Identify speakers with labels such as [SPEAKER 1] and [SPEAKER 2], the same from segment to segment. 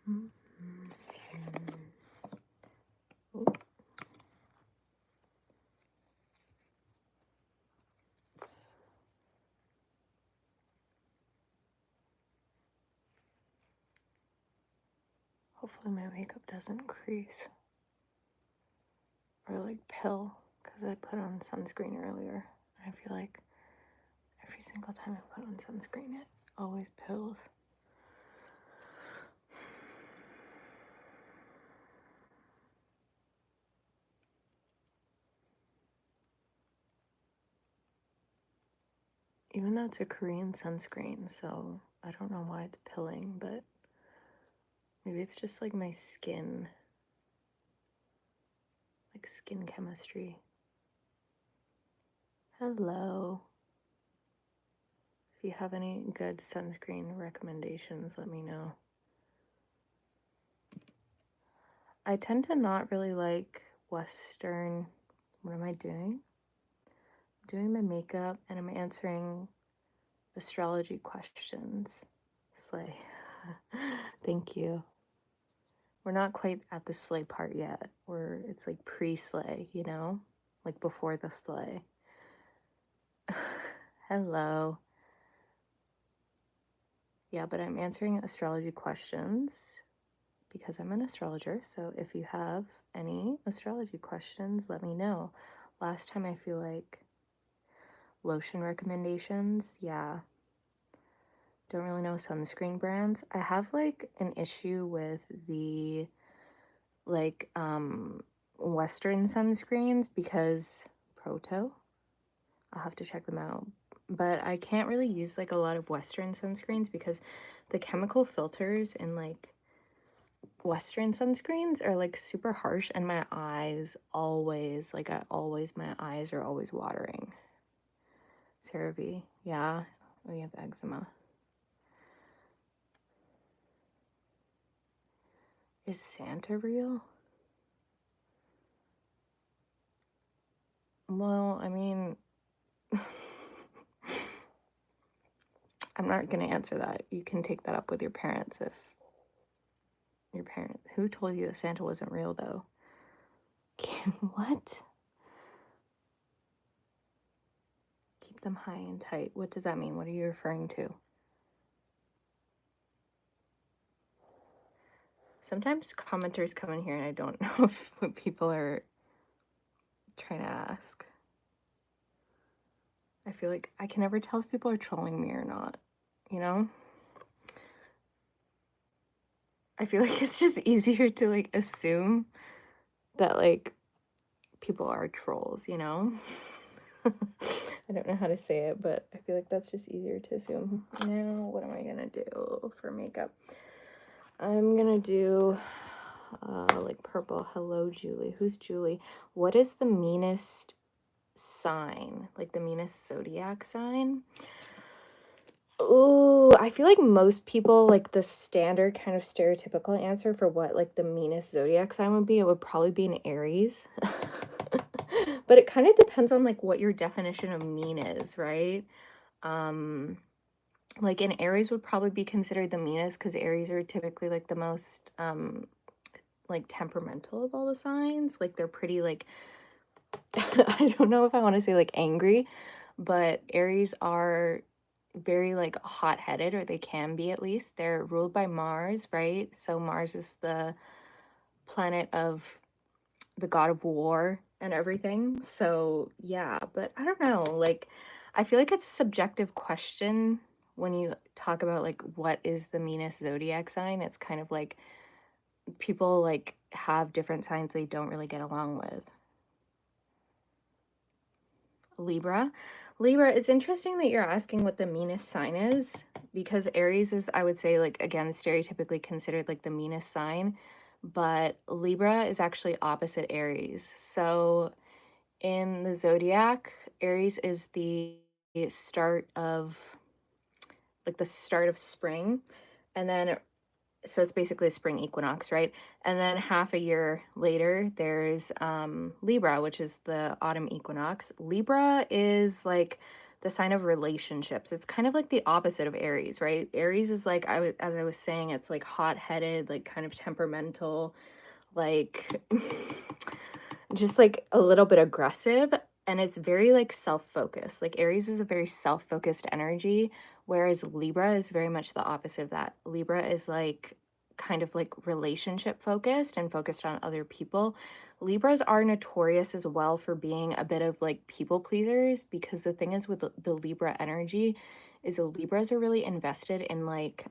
[SPEAKER 1] Oh. Hopefully my makeup doesn't crease or like pill, because I put on sunscreen earlier. I feel like every single time I put on sunscreen, it always pills. Even though it's a Korean sunscreen, so I don't know why it's pilling, but maybe it's just like my skin, like skin chemistry. Hello. If you have any good sunscreen recommendations, let me know. I tend to not really like Western. What am I doing? I'm doing my makeup and I'm answering astrology questions. Slay. Thank you. We're not quite at the slay part yet. It's like pre-slay, you know? Like before the slay. Hello. Yeah, but I'm answering astrology questions because I'm an astrologer. So if you have any astrology questions, let me know. Last time I feel like lotion recommendations, yeah. Don't really know sunscreen brands. I have like an issue with the like Western sunscreens because Proto. I'll have to check them out. But I can't really use like a lot of Western sunscreens because the chemical filters in like Western sunscreens are like super harsh, and my eyes always, my eyes are always watering. CeraVe, yeah, we have eczema. Is Santa real? Well, I mean, I'm not going to answer that. You can take that up with your parents if your parents. Who told you that Santa wasn't real, though? What? Keep them high and tight. What does that mean? What are you referring to? Sometimes commenters come in here and I don't know what people are trying to ask. I feel like I can never tell if people are trolling me or not, you know? I feel like it's just easier to like assume that like people are trolls, you know? I don't know how to say it, but I feel like that's just easier to assume. Now, what am I gonna do for makeup? I'm gonna do like purple. Hello, Julie. Who's Julie? What is the meanest sign? Like the meanest zodiac sign? Oh, I feel like most people, like the standard kind of stereotypical answer for what like the meanest zodiac sign would be, it would probably be an Aries. But it kind of depends on like what your definition of mean is, right? Like an Aries would probably be considered the meanest because Aries are typically like the most like temperamental of all the signs. Like they're pretty like I don't know if I want to say like angry, but Aries are very like hot-headed, or they can be at least. They're ruled by Mars, right? So Mars is the planet of the god of war and everything. So yeah, but I don't know, like I feel like it's a subjective question when you talk about like what is the meanest zodiac sign. It's kind of like people like have different signs they don't really get along with. Libra. Libra, it's interesting that you're asking what the meanest sign is, because Aries is, I would say, like, again, stereotypically considered like the meanest sign, but Libra is actually opposite Aries. So in the zodiac, Aries is the start of, like, the start of spring, and then so it's basically a spring equinox, right? And then half a year later, there's Libra, which is the autumn equinox. Libra is like the sign of relationships. It's kind of like the opposite of Aries, right? Aries is like, as I was saying, it's like hot-headed, like kind of temperamental, like just like a little bit aggressive, and it's very like self-focused. Like Aries is a very self-focused energy, whereas Libra is very much the opposite of that. Libra is like kind of like relationship focused and focused on other people. Libras are notorious as well for being a bit of like people pleasers, because the thing is with the Libra energy is the Libras are really invested in like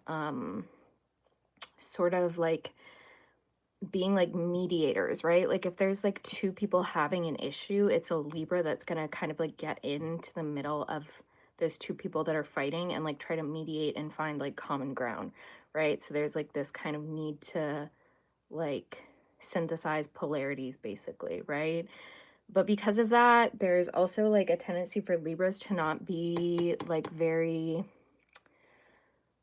[SPEAKER 1] sort of like being like mediators, right? Like if there's like two people having an issue, it's a Libra that's going to kind of like get into the middle of those two people that are fighting and like try to mediate and find like common ground, right? So there's like this kind of need to like synthesize polarities basically, right? But because of that, there's also like a tendency for Libras to not be like very,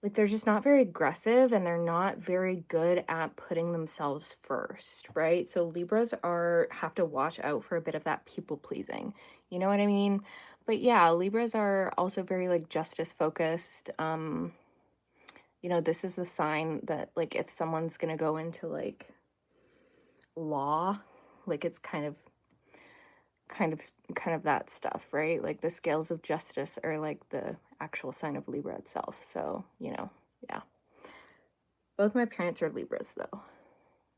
[SPEAKER 1] like they're just not very aggressive, and they're not very good at putting themselves first, right? So Libras are have to watch out for a bit of that people pleasing. You know what I mean? But yeah, Libras are also very like justice focused. This is the sign that like if someone's going to go into like law, like it's kind of kind of that stuff, right? Like the scales of justice are like the actual sign of Libra itself. So, yeah. Both my parents are Libras, though.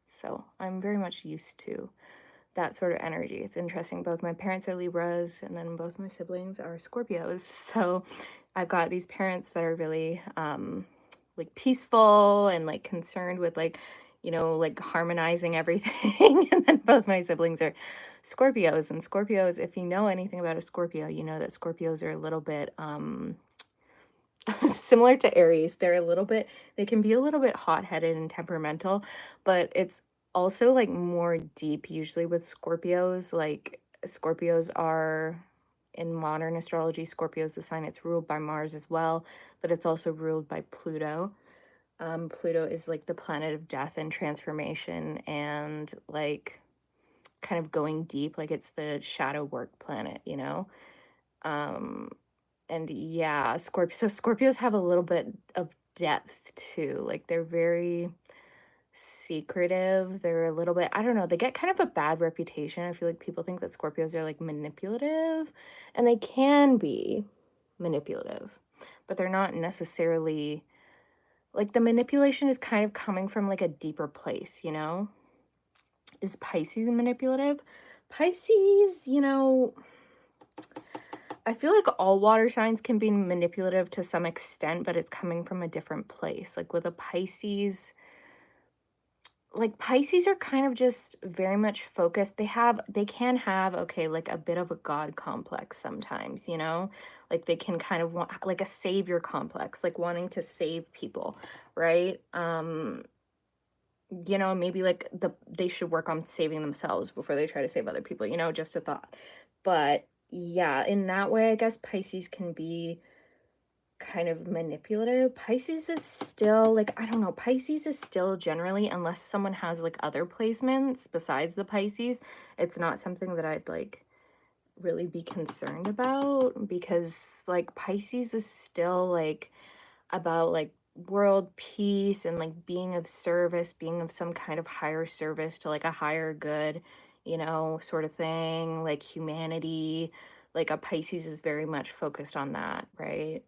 [SPEAKER 1] So I'm very much used to that sort of energy. It's interesting. Both my parents are Libras, and then both my siblings are Scorpios. So I've got these parents that are really like peaceful and like concerned with like, like harmonizing everything. And then both my siblings are Scorpios. And Scorpios, if you know anything about a Scorpio, you know that Scorpios are a little bit similar to Aries. They can be a little bit hot-headed and temperamental, but it's also like more deep usually with Scorpios. Like Scorpios are in modern astrology, Scorpio's the sign. It's ruled by Mars as well, but it's also ruled by Pluto. Pluto is like the planet of death and transformation and like kind of going deep. Like it's the shadow work planet, Um, and yeah, so Scorpios have a little bit of depth too. Like they're very secretive. They're a little bit, I don't know, they get kind of a bad reputation. I feel like people think that Scorpios are like manipulative, and they can be manipulative, but they're not necessarily like the manipulation is kind of coming from like a deeper place. Is Pisces manipulative? Pisces, I feel like all water signs can be manipulative to some extent, but it's coming from a different place. Like with a Pisces, like Pisces are kind of just very much focused. They can have, okay, like a bit of a God complex sometimes. Like they can kind of want like a savior complex, like wanting to save people, right? Maybe like they should work on saving themselves before they try to save other people, just a thought. But yeah, in that way, I guess Pisces can be kind of manipulative. Pisces is still like, I don't know, Pisces is still generally, unless someone has like other placements besides the Pisces, it's not something that I'd like really be concerned about, because like Pisces is still like about like world peace and like being of service, being of some kind of higher service to like a higher good, sort of thing, like humanity. Like a Pisces is very much focused on that, right?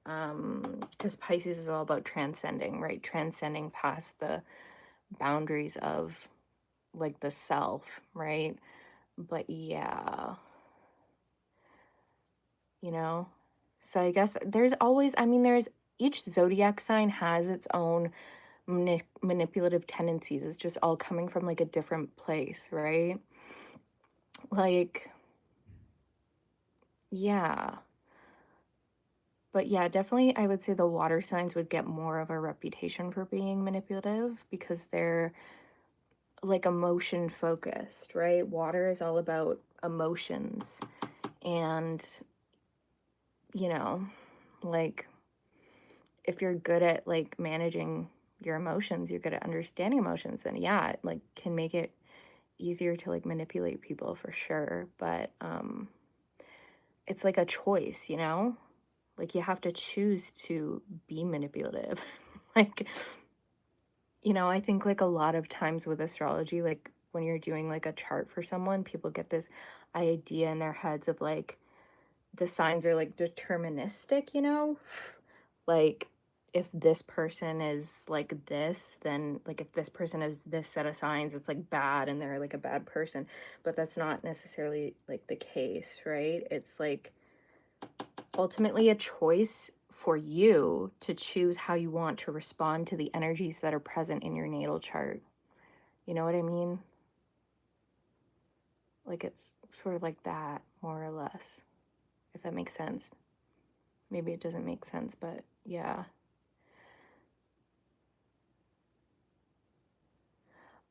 [SPEAKER 1] Because Pisces is all about transcending, right? Transcending past the boundaries of like the self, right? But yeah, you know? So I guess there's always, there's each zodiac sign has its own manipulative tendencies. It's just all coming from like a different place, right? Like, yeah. But yeah, definitely I would say the water signs would get more of a reputation for being manipulative because they're like emotion focused, right? Water is all about emotions. And, you know, like if you're good at like managing your emotions, you're good at understanding emotions, then yeah, it like can make it easier to like manipulate people for sure. But it's like a choice. Like, you have to choose to be manipulative. Like, you know, I think like a lot of times with astrology, like when you're doing like a chart for someone, people get this idea in their heads of like the signs are like deterministic, you know? Like if this person is like this, then like if this person has this set of signs, it's like bad and they're like a bad person. But that's not necessarily like the case, right? It's like ultimately a choice for you to choose how you want to respond to the energies that are present in your natal chart. You know what I mean? Like it's sort of like that, more or less, if that makes sense. Maybe it doesn't make sense, but yeah.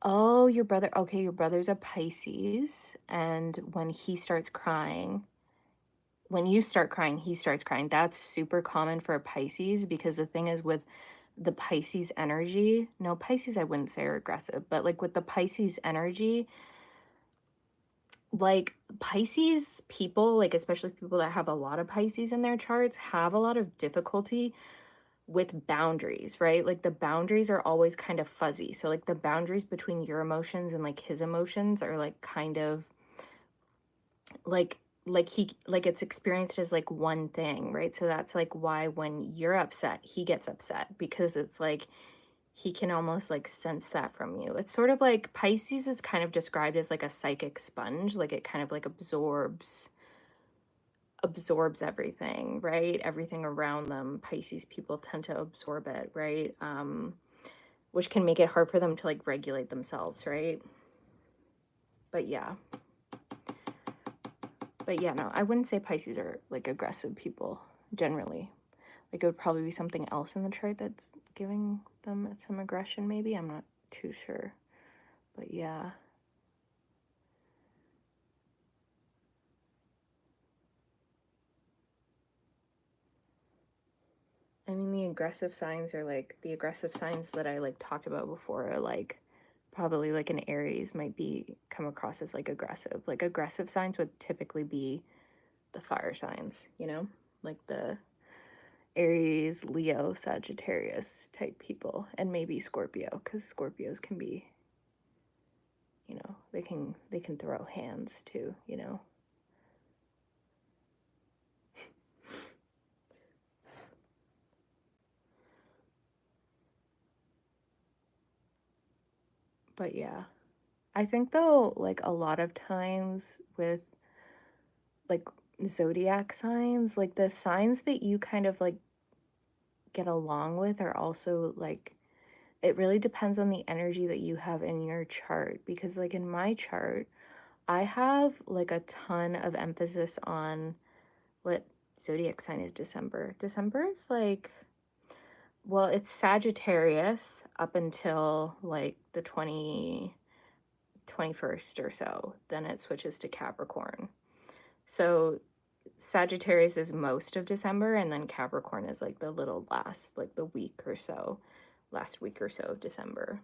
[SPEAKER 1] Oh, your brother. Okay, your brother's a Pisces, and when he starts crying, when you start crying, he starts crying. That's super common for a Pisces because the thing is with the Pisces energy, no, Pisces I wouldn't say are aggressive, but like with the Pisces energy, like Pisces people, like especially people that have a lot of Pisces in their charts, have a lot of difficulty with boundaries, right? Like the boundaries are always kind of fuzzy. So like the boundaries between your emotions and like his emotions are like kind of like like it's experienced as like one thing, right? So that's like why when you're upset, he gets upset because it's like he can almost like sense that from you. It's sort of like Pisces is kind of described as like a psychic sponge, like it kind of like absorbs everything, right? Everything around them. Pisces people tend to absorb it, right? Which can make it hard for them to like regulate themselves, right? But yeah. But yeah, no, I wouldn't say Pisces are like aggressive people generally. Like it would probably be something else in the chart that's giving them some aggression, maybe. I'm not too sure. But yeah. I mean, the aggressive signs are like the aggressive signs that I like talked about before are like probably like an Aries might be come across as like aggressive. Like aggressive signs would typically be the fire signs, you know? Like the Aries, Leo, Sagittarius type people, and maybe Scorpio, because Scorpios can be, you know, they can throw hands too, you know. But yeah. I think though, like a lot of times with like zodiac signs, like the signs that you kind of like get along with are also like it really depends on the energy that you have in your chart because like in my chart, I have like a ton of emphasis on what zodiac sign is December. December is like well, it's Sagittarius up until like the 21st or so. Then it switches to Capricorn. So Sagittarius is most of December, and then Capricorn is like the little last, like the week or so, last week or so of December,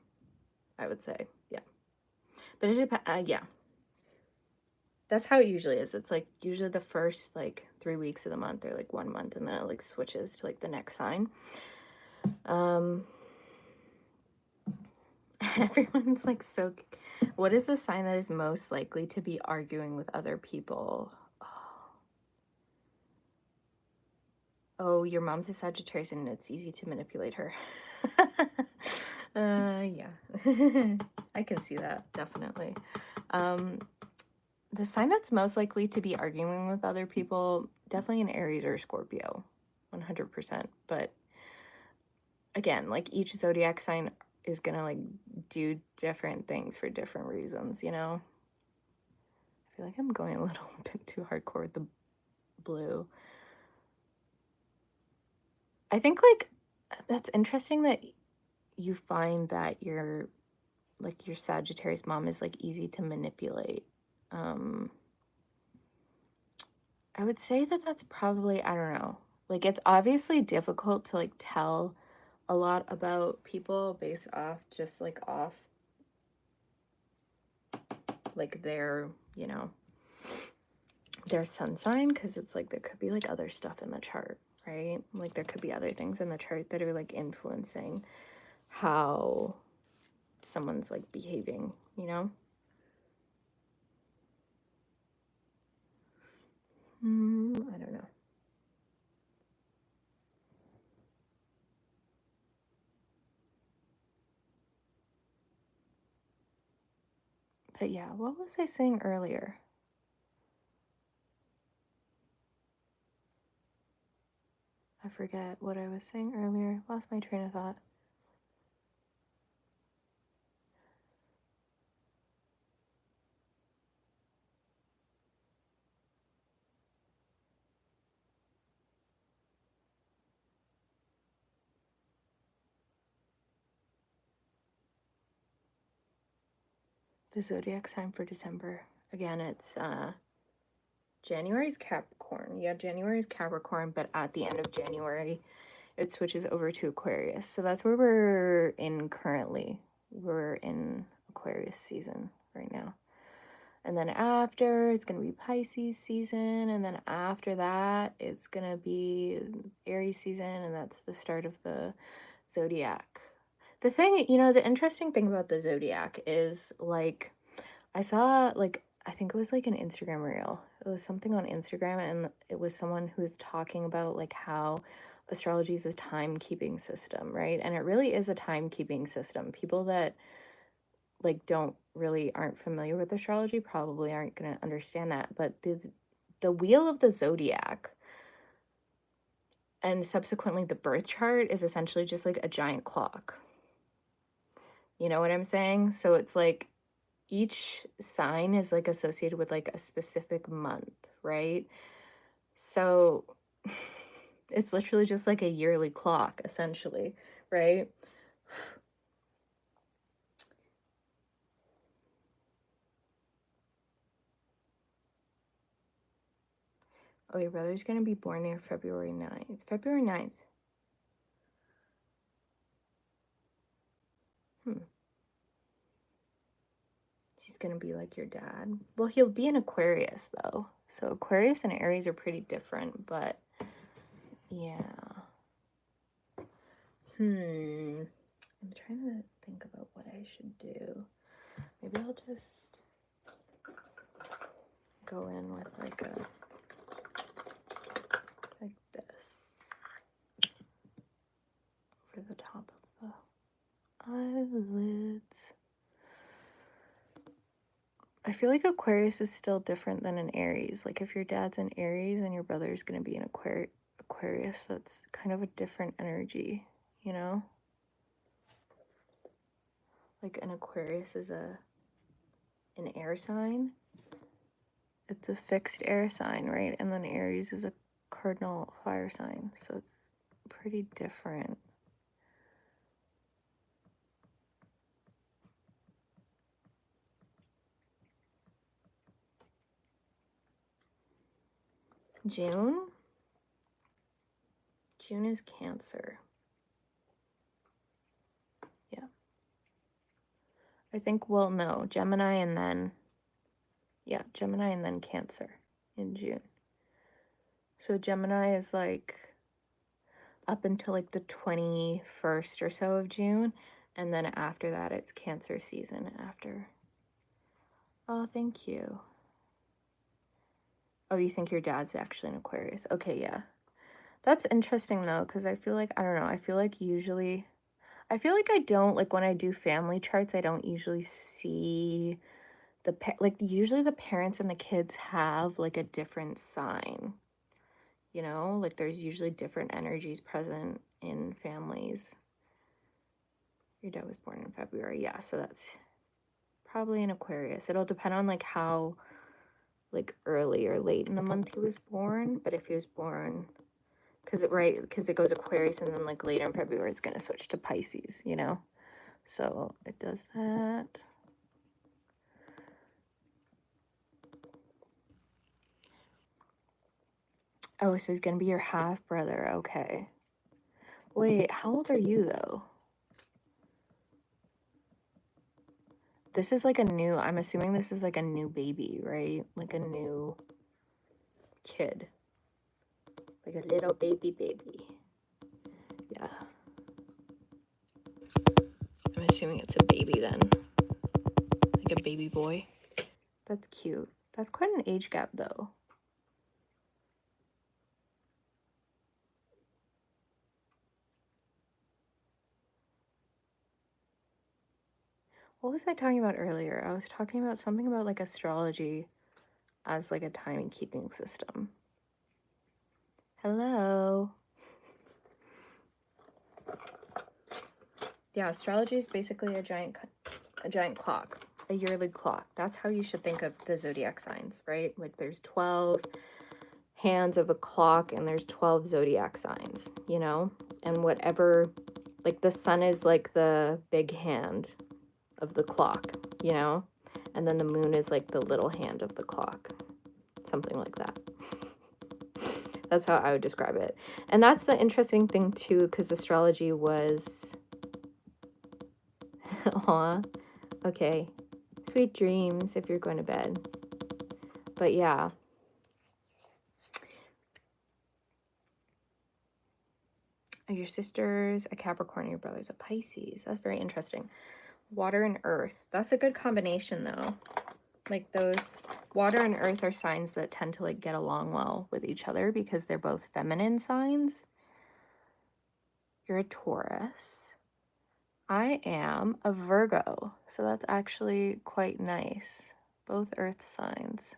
[SPEAKER 1] I would say. Yeah. But it depends. Yeah. That's how it usually is. It's like usually the first like 3 weeks of the month or like 1 month, and then it like switches to like the next sign. Um, everyone's like so. What is the sign that is most likely to be arguing with other people? Oh, your mom's a Sagittarius and it's easy to manipulate her. Yeah. I can see that, definitely. The sign that's most likely to be arguing with other people, definitely an Aries or Scorpio, 100%. But again, like each zodiac sign is gonna like do different things for different reasons, you know? I feel like I'm going a little bit too hardcore with the blue. I think like that's interesting that you find that your like your Sagittarius mom is like easy to manipulate. Um I would say that that's probably, I don't know. Like it's obviously difficult to like tell a lot about people based off just like off like their, you know, their sun sign because it's like there could be like other stuff in the chart. right? Like there could be other things in the chart that are like influencing how someone's like behaving, you know? I don't know. But yeah, what was I saying earlier? I forget what I was saying earlier. Lost my train of thought. The zodiac sign for December. Again, it's January's Capricorn. Yeah, January's Capricorn, but at the end of January, it switches over to Aquarius. So that's where we're in currently. We're in Aquarius season right now. And then after, it's going to be Pisces season. And then after that, it's going to be Aries season. And that's the start of the Zodiac. The thing, the interesting thing about the Zodiac is like, I saw like, I think it was like an Instagram reel. It was something on Instagram, and it was someone who was talking about like how astrology is a timekeeping system, right? And it really is a timekeeping system. People that like aren't familiar with astrology probably aren't going to understand that. But the wheel of the zodiac and subsequently the birth chart is essentially just like a giant clock. You know what I'm saying? So it's like each sign is like associated with like a specific month, right? So it's literally just like a yearly clock, essentially, right? Oh, your brother's gonna be born near February 9th. February 9th. He's gonna be like your dad. Well, he'll be an Aquarius though. So Aquarius and Aries are pretty different, but yeah. I'm trying to think about what I should do. Maybe I'll just go in with like this over the top of the eyelids. I feel like Aquarius is still different than an Aries. Like if your dad's an Aries and your brother's gonna be an Aquarius, that's kind of a different energy, you know? Like an Aquarius is an air sign. It's a fixed air sign, right? And then Aries is a cardinal fire sign. So it's pretty different. June? June is Cancer. Yeah. I think, well, no, Gemini and then Cancer in June. So Gemini is like up until like the 21st or so of June. And then after that, it's Cancer season after. Oh, thank you. Oh, you think your dad's actually an Aquarius? Okay, yeah. That's interesting though, because I feel like, I don't know, I feel like I don't, like when I do family charts, I don't usually see usually the parents and the kids have like a different sign, like there's usually different energies present in families. Your dad was born in February, yeah, so that's probably an Aquarius. It'll depend on like how like early or late in the month he was born, but if he was born because it goes Aquarius and then like later in February it's going to switch to Pisces, so it does that. Oh, so he's going to be your half brother. Okay, wait, how old are you though? This is like I'm assuming this is like a new baby, right? Like a new kid. Like a little baby. Yeah. I'm assuming it's a baby then. Like a baby boy. That's cute. That's quite an age gap though. What was I talking about earlier? I was talking about something about like astrology as like a timing keeping system. Hello. Yeah, astrology is basically a giant clock, a yearly clock. That's how you should think of the zodiac signs, right? Like there's 12 hands of a clock and there's 12 zodiac signs, you know? And whatever, like the sun is like the big hand of the clock, you know? And then the moon is like the little hand of the clock. Something like that. That's how I would describe it. And that's the interesting thing too, because astrology was aw, okay. Sweet dreams if you're going to bed. But yeah. Your sister's a Capricorn, your brother's a Pisces. That's very interesting. Water and earth. That's a good combination though. Like those water and earth are signs that tend to like get along well with each other because they're both feminine signs. You're a Taurus. I am a Virgo. So that's actually quite nice. Both earth signs.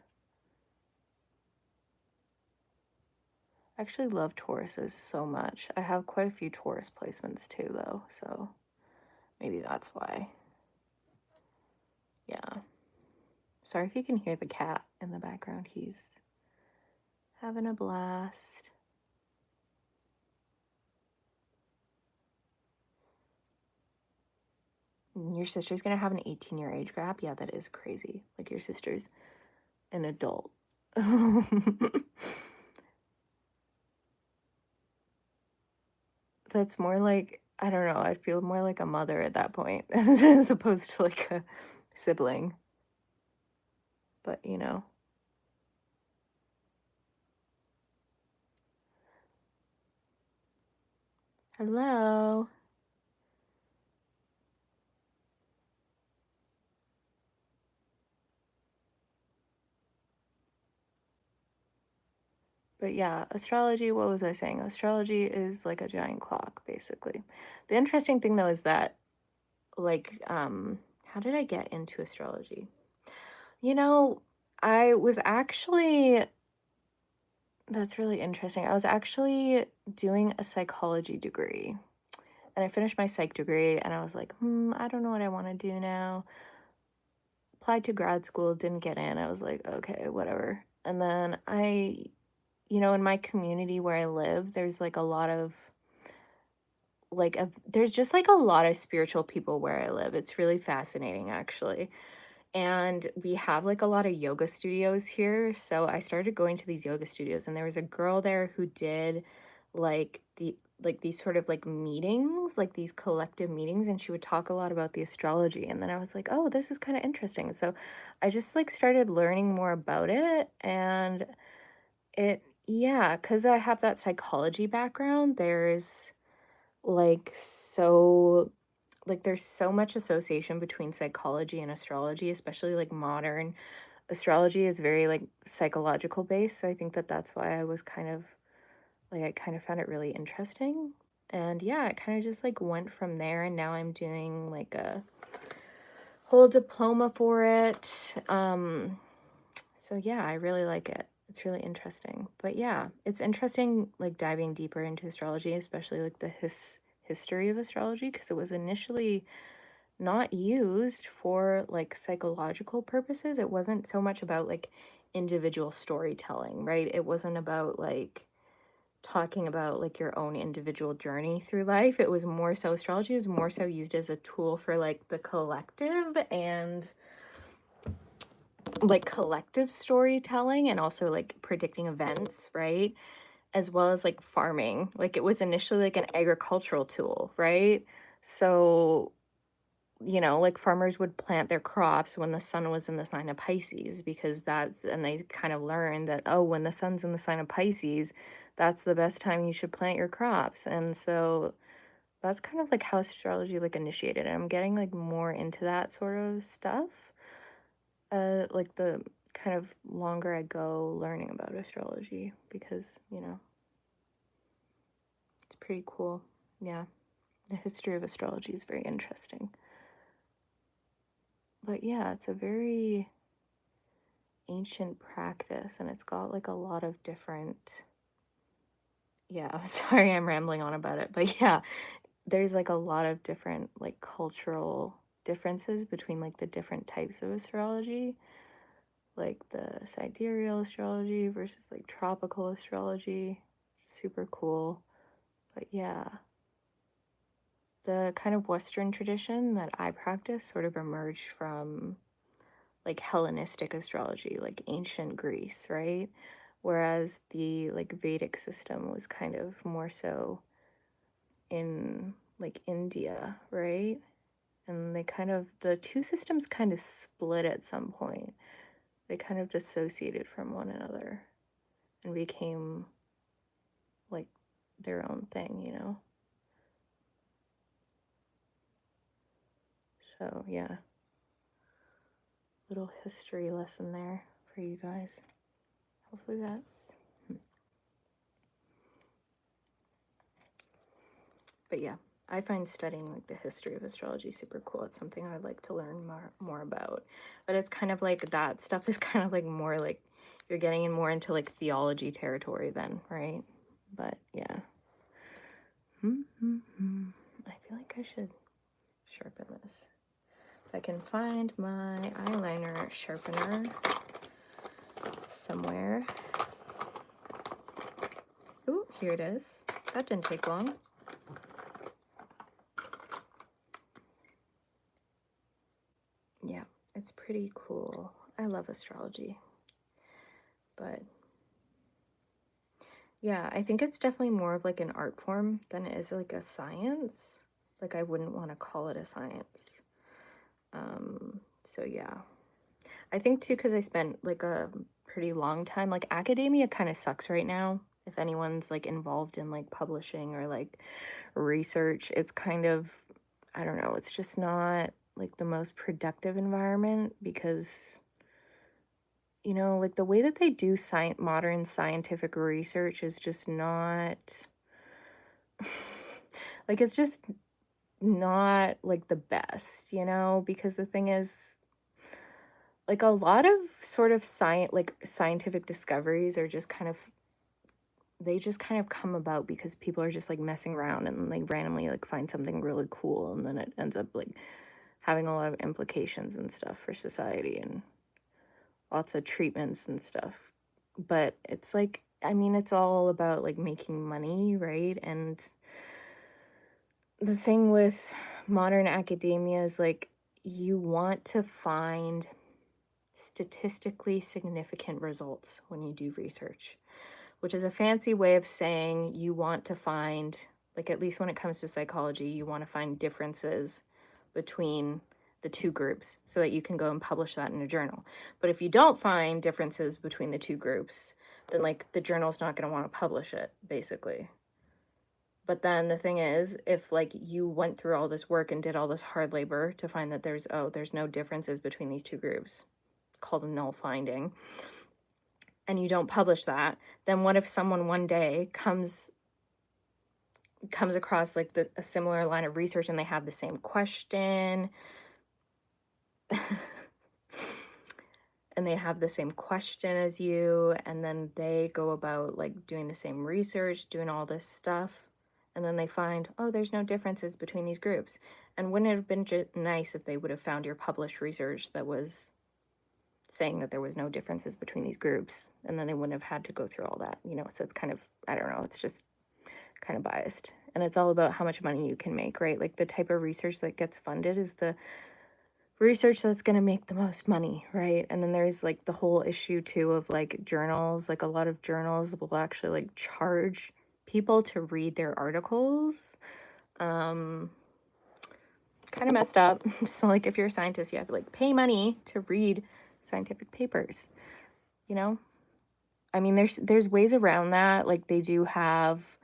[SPEAKER 1] I actually love Tauruses so much. I have quite a few Taurus placements too though, so maybe that's why. Yeah. Sorry if you can hear the cat in the background. He's having a blast. Your sister's gonna have an 18-year age gap? Yeah, that is crazy. Like your sister's an adult. That's more like, I don't know, I feel more like a mother at that point as opposed to like a sibling. But you know. Hello. But yeah, astrology, what was I saying? Astrology is like a giant clock, basically. The interesting thing though is that, like, how did I get into astrology? You know, I was actually, that's really interesting. I was actually doing a psychology degree. And I finished my psych degree and I was like, I don't know what I want to do now. Applied to grad school, didn't get in. I was like, okay, whatever. And then in my community where I live, there's like a lot of there's just like a lot of spiritual people where I live. It's really fascinating actually. And we have like a lot of yoga studios here. So I started going to these yoga studios and there was a girl there who did these sort of like meetings, like these collective meetings, and she would talk a lot about the astrology. And then I was like, oh, this is kind of interesting. So I just like started learning more about it and yeah, because I have that psychology background, like so there's so much association between psychology and astrology, especially like modern astrology is very like psychological based. So I think that that's why I was kind of like, I kind of found it really interesting. And yeah, it kind of just like went from there. And now I'm doing like a whole diploma for it. So yeah, I really like it. It's really interesting. But yeah, it's interesting like diving deeper into astrology, especially like the history of astrology, because it was initially not used for like psychological purposes. It wasn't so much about like individual storytelling, right? It wasn't about like talking about like your own individual journey through life. It was more so, astrology was more so used as a tool for like the collective and like collective storytelling and also like predicting events, right? As well as like farming. Like it was initially like an agricultural tool, right? So you know, like farmers would plant their crops when the sun was in the sign of Pisces, because that's, and they kind of learned that, oh, when the sun's in the sign of Pisces, that's the best time you should plant your crops. And so that's kind of like how astrology like initiated. And I'm getting like more into that sort of stuff. Like the kind of longer I go learning about astrology, because, you know, it's pretty cool. Yeah. The history of astrology is very interesting. But yeah, it's a very ancient practice, and it's got like a lot of different, yeah, sorry I'm rambling on about it, but yeah, there's like a lot of different like cultural differences between like the different types of astrology, like the sidereal astrology versus like tropical astrology. Super cool. But yeah, the kind of Western tradition that I practice sort of emerged from like Hellenistic astrology, like ancient Greece, right? Whereas the like Vedic system was kind of more so in like India, right? And they kind of, the two systems kind of split at some point. They kind of dissociated from one another and became like their own thing, you know? So, yeah, little history lesson there for you guys. Hopefully that's. But yeah, I find studying like the history of astrology super cool. It's something I'd like to learn more about. But it's kind of like that stuff is kind of like more like you're getting in more into like theology territory then, right? But yeah. I feel like I should sharpen this. If I can find my eyeliner sharpener somewhere. Ooh, here it is. That didn't take long. Yeah, it's pretty cool. I love astrology. But yeah, I think it's definitely more of like an art form than it is like a science. Like I wouldn't want to call it a science. So yeah. I think too, because I spent like a pretty long time, like academia kind of sucks right now. If anyone's like involved in like publishing or like research, it's kind of, I don't know, it's just not like the most productive environment, because you know, like the way that they do modern scientific research is just not like it's just not like the best, you know, because the thing is like a lot of sort of scientific discoveries are just kind of, they just kind of come about because people are just like messing around and like randomly like find something really cool, and then it ends up like having a lot of implications and stuff for society and lots of treatments and stuff. But it's like, I mean, it's all about like making money, right? And the thing with modern academia is like you want to find statistically significant results when you do research, which is a fancy way of saying you want to find, like, at least when it comes to psychology, you want to find differences between the two groups so that you can go and publish that in a journal. But if you don't find differences between the two groups, then like the journal's not going to want to publish it, basically. But then the thing is, if like you went through all this work and did all this hard labor to find that there's no differences between these two groups, called a null finding, and you don't publish that, then what if someone one day comes across like a similar line of research and they have the same question and they have the same question as you, and then they go about like doing the same research, doing all this stuff, and then they find, oh, there's no differences between these groups. And wouldn't it have been nice if they would have found your published research that was saying that there was no differences between these groups, and then they wouldn't have had to go through all that, you know? So it's kind of, I don't know, it's just kind of biased. And it's all about how much money you can make, right? Like the type of research that gets funded is the research that's going to make the most money, right? And then there's like the whole issue too of like journals. Like a lot of journals will actually like charge people to read their articles. kind of messed up. So like if you're a scientist, you have to like pay money to read scientific papers, you know? I mean, there's ways around that. Like they do have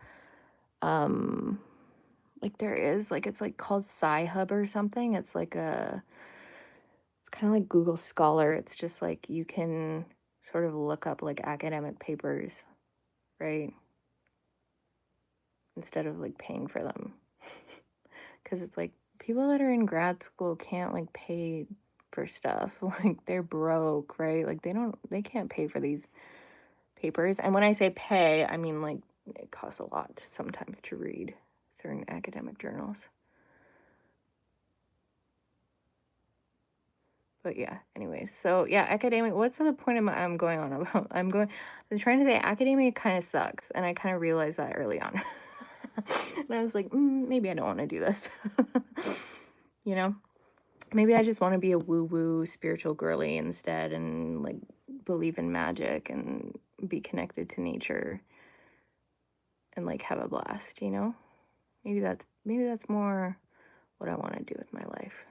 [SPEAKER 1] like there is like it's like called Sci-Hub or something. It's like it's kind of like Google Scholar. It's just like you can sort of look up like academic papers, right? Instead of like paying for them. Because it's like people that are in grad school can't like pay for stuff. Like they're broke, right? Like they can't pay for these papers. And when I say pay, I mean like it costs a lot sometimes to read certain academic journals. But yeah, anyways. So yeah, academia, what's the point I'm going on about? I'm trying to say academia kind of sucks. And I kind of realized that early on. And I was like, maybe I don't want to do this. You know? Maybe I just want to be a woo-woo spiritual girly instead and like believe in magic and be connected to nature and like have a blast, you know? Maybe that's more what I want to do with my life.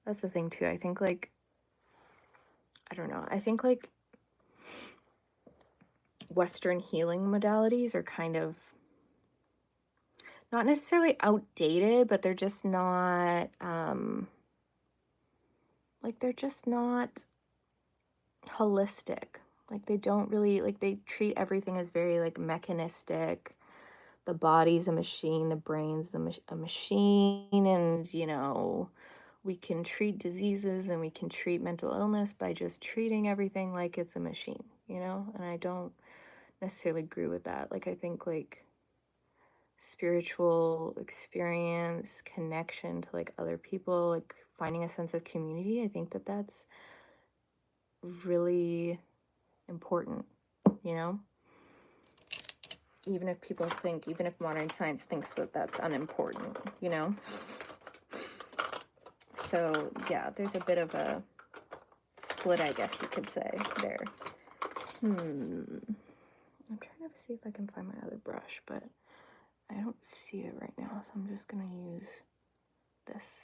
[SPEAKER 1] That's the thing too. I think like I don't know. I think like Western healing modalities are kind of not necessarily outdated, but they're just not like they're just not holistic. Like they don't really like they treat everything as very like mechanistic. The body's a machine, the brain's a machine, and you know, we can treat diseases and we can treat mental illness by just treating everything like it's a machine, you know? And I don't necessarily agree with that. Like I think like spiritual experience, connection to like other people, like finding a sense of community, I think that that's really important, you know? Even if people think, even if modern science thinks that that's unimportant, you know? So, yeah, there's a bit of a split, I guess you could say, there. I'm trying to see if I can find my other brush, but I don't see it right now, so I'm just going to use this.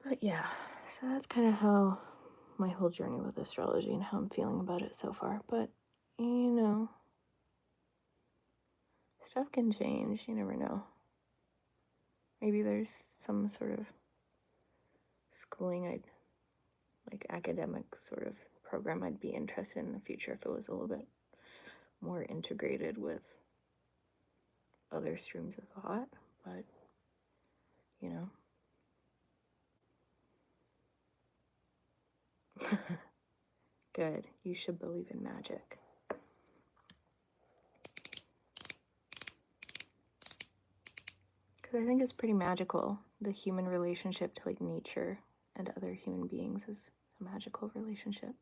[SPEAKER 1] But yeah, so that's kind of how my whole journey with astrology and how I'm feeling about it so far. But, you know, stuff can change. You never know. Maybe there's some sort of schooling like academic sort of program I'd be interested in the future if it was a little bit more integrated with other streams of thought. But, you know. Good. You should believe in magic. Because I think it's pretty magical. The human relationship to like nature and other human beings is a magical relationship.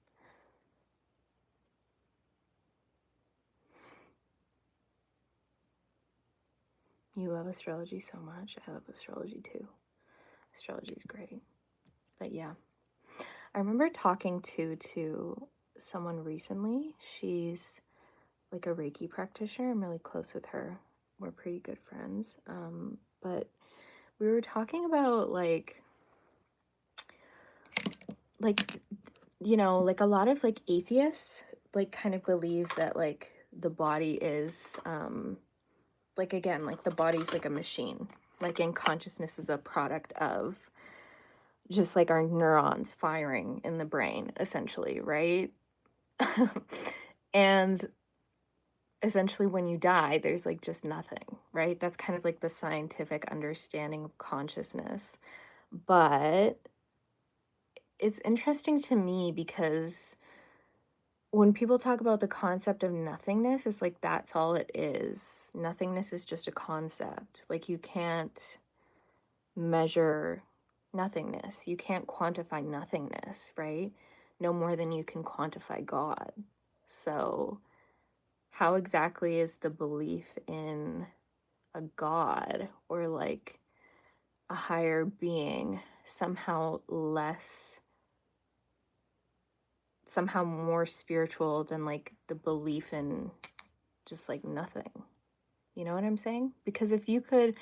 [SPEAKER 1] You love astrology so much. I love astrology too. Astrology is great. But yeah. I remember talking to someone recently. She's like a Reiki practitioner. I'm really close with her. We're pretty good friends. But we were talking about like you know, like a lot of like atheists like kind of believe that like the body is like again, like the body's like a machine. Like and consciousness is a product of just like our neurons firing in the brain, essentially, right? And essentially when you die, there's like just nothing, right? That's kind of like the scientific understanding of consciousness. But it's interesting to me because when people talk about the concept of nothingness, it's like that's all it is. Nothingness is just a concept. Like you can't measure nothingness. You can't quantify nothingness, right? No more than you can quantify God. So, how exactly is the belief in a God or like a higher being somehow more spiritual than like the belief in just like nothing, You know what I'm saying? Because if you could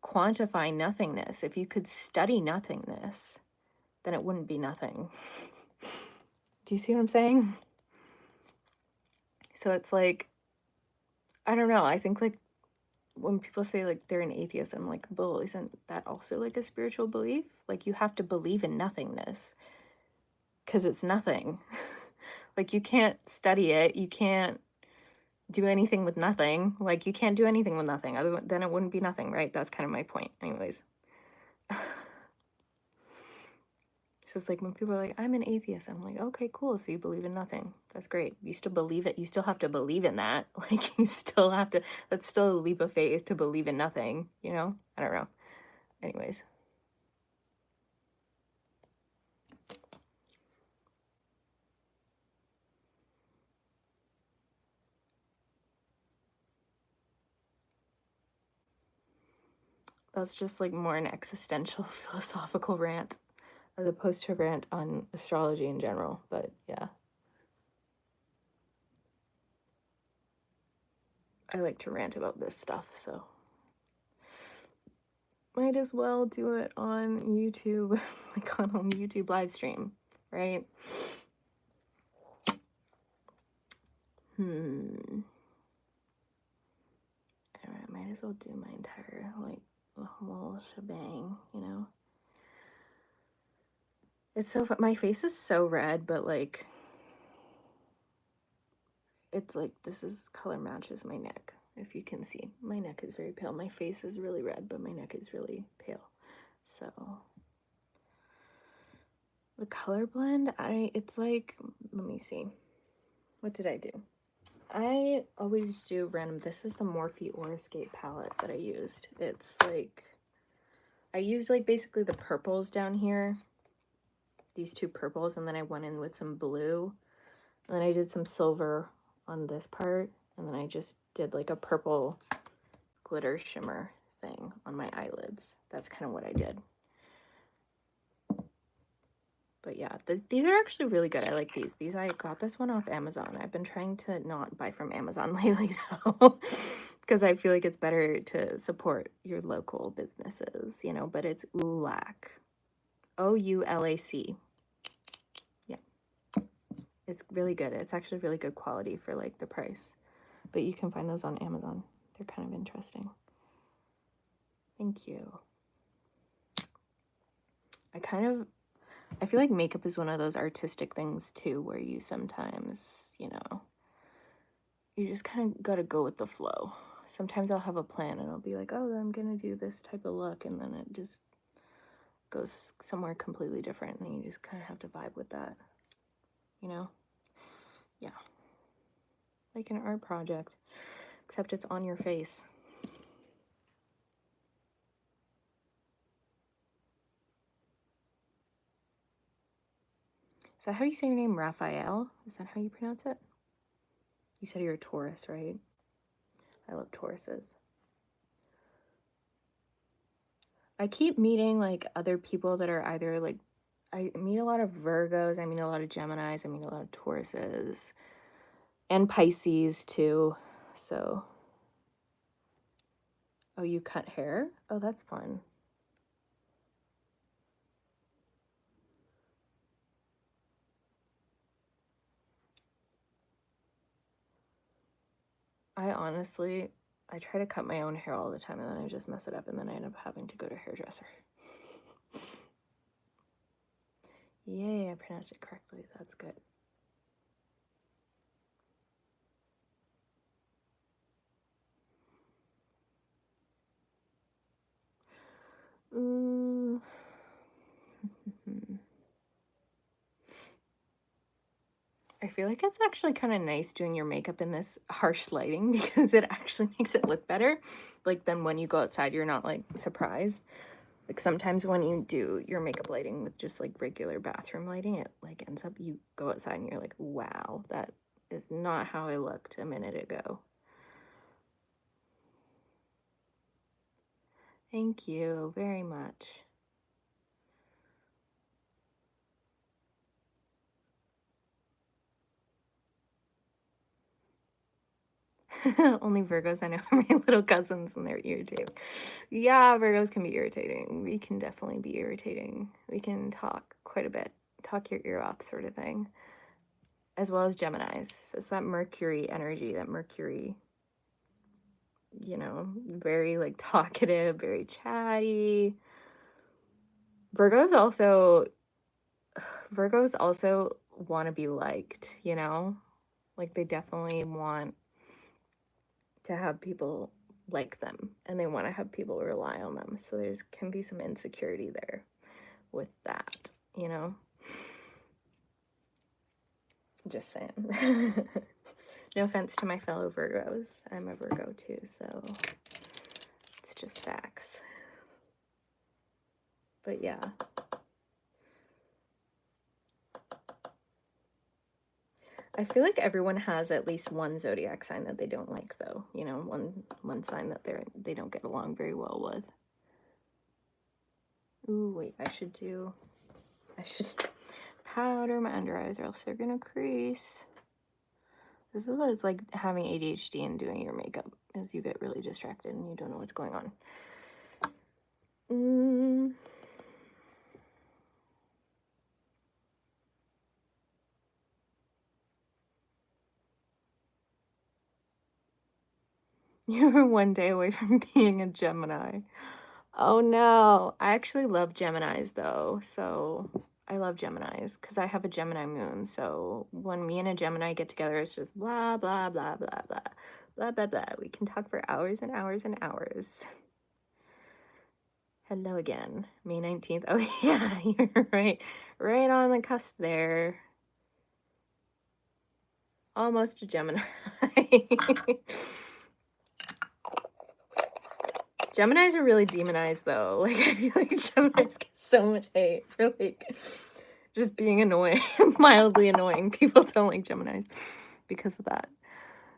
[SPEAKER 1] quantify nothingness, if you could study nothingness, then it wouldn't be nothing. Do you see what I'm saying? So it's like, I don't know. I think like when people say like they're an atheist, I'm like, well, isn't that also like a spiritual belief? Like you have to believe in nothingness because it's nothing. Like you can't study it. You can't do anything with nothing. Like you can't do anything with nothing. Then it wouldn't be nothing, right? That's kind of my point. Anyways. So it's like when people are like, I'm an atheist, I'm like, okay, cool. So you believe in nothing. That's great. You still believe it. You still have to believe in that. Like you still have to, that's still a leap of faith to believe in nothing, you know? I don't know. Anyways. That's just like more an existential philosophical rant as opposed to a rant on astrology in general. But yeah. I like to rant about this stuff, so might as well do it on YouTube, like on a YouTube live stream, right? Alright, I might as well do my entire, like, whole shebang, you know? It's so my face is so red, but, like, it's like, this is color matches my neck, if you can see. My neck is very pale. My face is really red, but my neck is really pale. So, the color blend, it's like, let me see. What did I do? I always do random. This is the Morphe Aurascape palette that I used. It's like, I used like basically the purples down here, these two purples, and then I went in with some blue, and then I did some silver on this part, and then I just did like a purple glitter shimmer thing on my eyelids. That's kind of what I did. But yeah, these are actually really good. I like these. I got this one off Amazon. I've been trying to not buy from Amazon lately, though, because I feel like it's better to support your local businesses, you know, but it's Oulac. Oulac. Yeah. It's really good. It's actually really good quality for, like, the price. But you can find those on Amazon. They're kind of interesting. Thank you. I feel like makeup is one of those artistic things too, where you sometimes, you know, you just kind of gotta go with the flow. Sometimes I'll have a plan and I'll be like, oh, I'm gonna do this type of look, and then it just goes somewhere completely different, and you just kind of have to vibe with that, you know? Yeah. Like an art project, except it's on your face. Is that how you say your name, Raphael? Is that how you pronounce it? You said you're a Taurus, right? I love Tauruses. I keep meeting like other people that are either like, I meet a lot of Virgos, I meet a lot of Geminis, I meet a lot of Tauruses, and Pisces too. So, oh, you cut hair? Oh, that's fun. I try to cut my own hair all the time, and then I just mess it up, and then I end up having to go to a hairdresser. Yay, I pronounced it correctly. That's good. I feel like it's actually kind of nice doing your makeup in this harsh lighting because it actually makes it look better. Like then when you go outside, you're not like surprised. Like sometimes when you do your makeup lighting with just like regular bathroom lighting, it like ends up, you go outside and you're like, wow, that is not how I looked a minute ago. Thank you very much. Only Virgos I know are my little cousins and they're irritating. Yeah, Virgos can be irritating. We can definitely be irritating. We can talk quite a bit, talk your ear off sort of thing. As well as Geminis. It's that Mercury energy, that Mercury, you know, very like talkative, very chatty. Virgos also want to be liked, you know? Like they definitely want to have people like them and they want to have people rely on them. So there's can be some insecurity there with that, you know? Just saying. No offense to my fellow Virgos. I'm a Virgo too, so it's just facts. But yeah. I feel like everyone has at least one zodiac sign that they don't like though. You know, one sign that they don't get along very well with. Ooh, wait, I should powder my under eyes or else they're gonna crease. This is what it's like having ADHD and doing your makeup, is you get really distracted and you don't know what's going on. You're one day away from being a Gemini. Oh no, I actually love Geminis though, so I love Geminis because I have a Gemini moon, so when me and a Gemini get together, it's just blah, blah, blah, blah, blah, blah, blah, blah. We can talk for hours and hours and hours. Hello again, May 19th. Oh yeah, you're right. Right on the cusp there. Almost a Gemini. Geminis are really demonized though. Like I feel like Geminis get so much hate for like just being annoying, mildly annoying. People don't like Geminis because of that.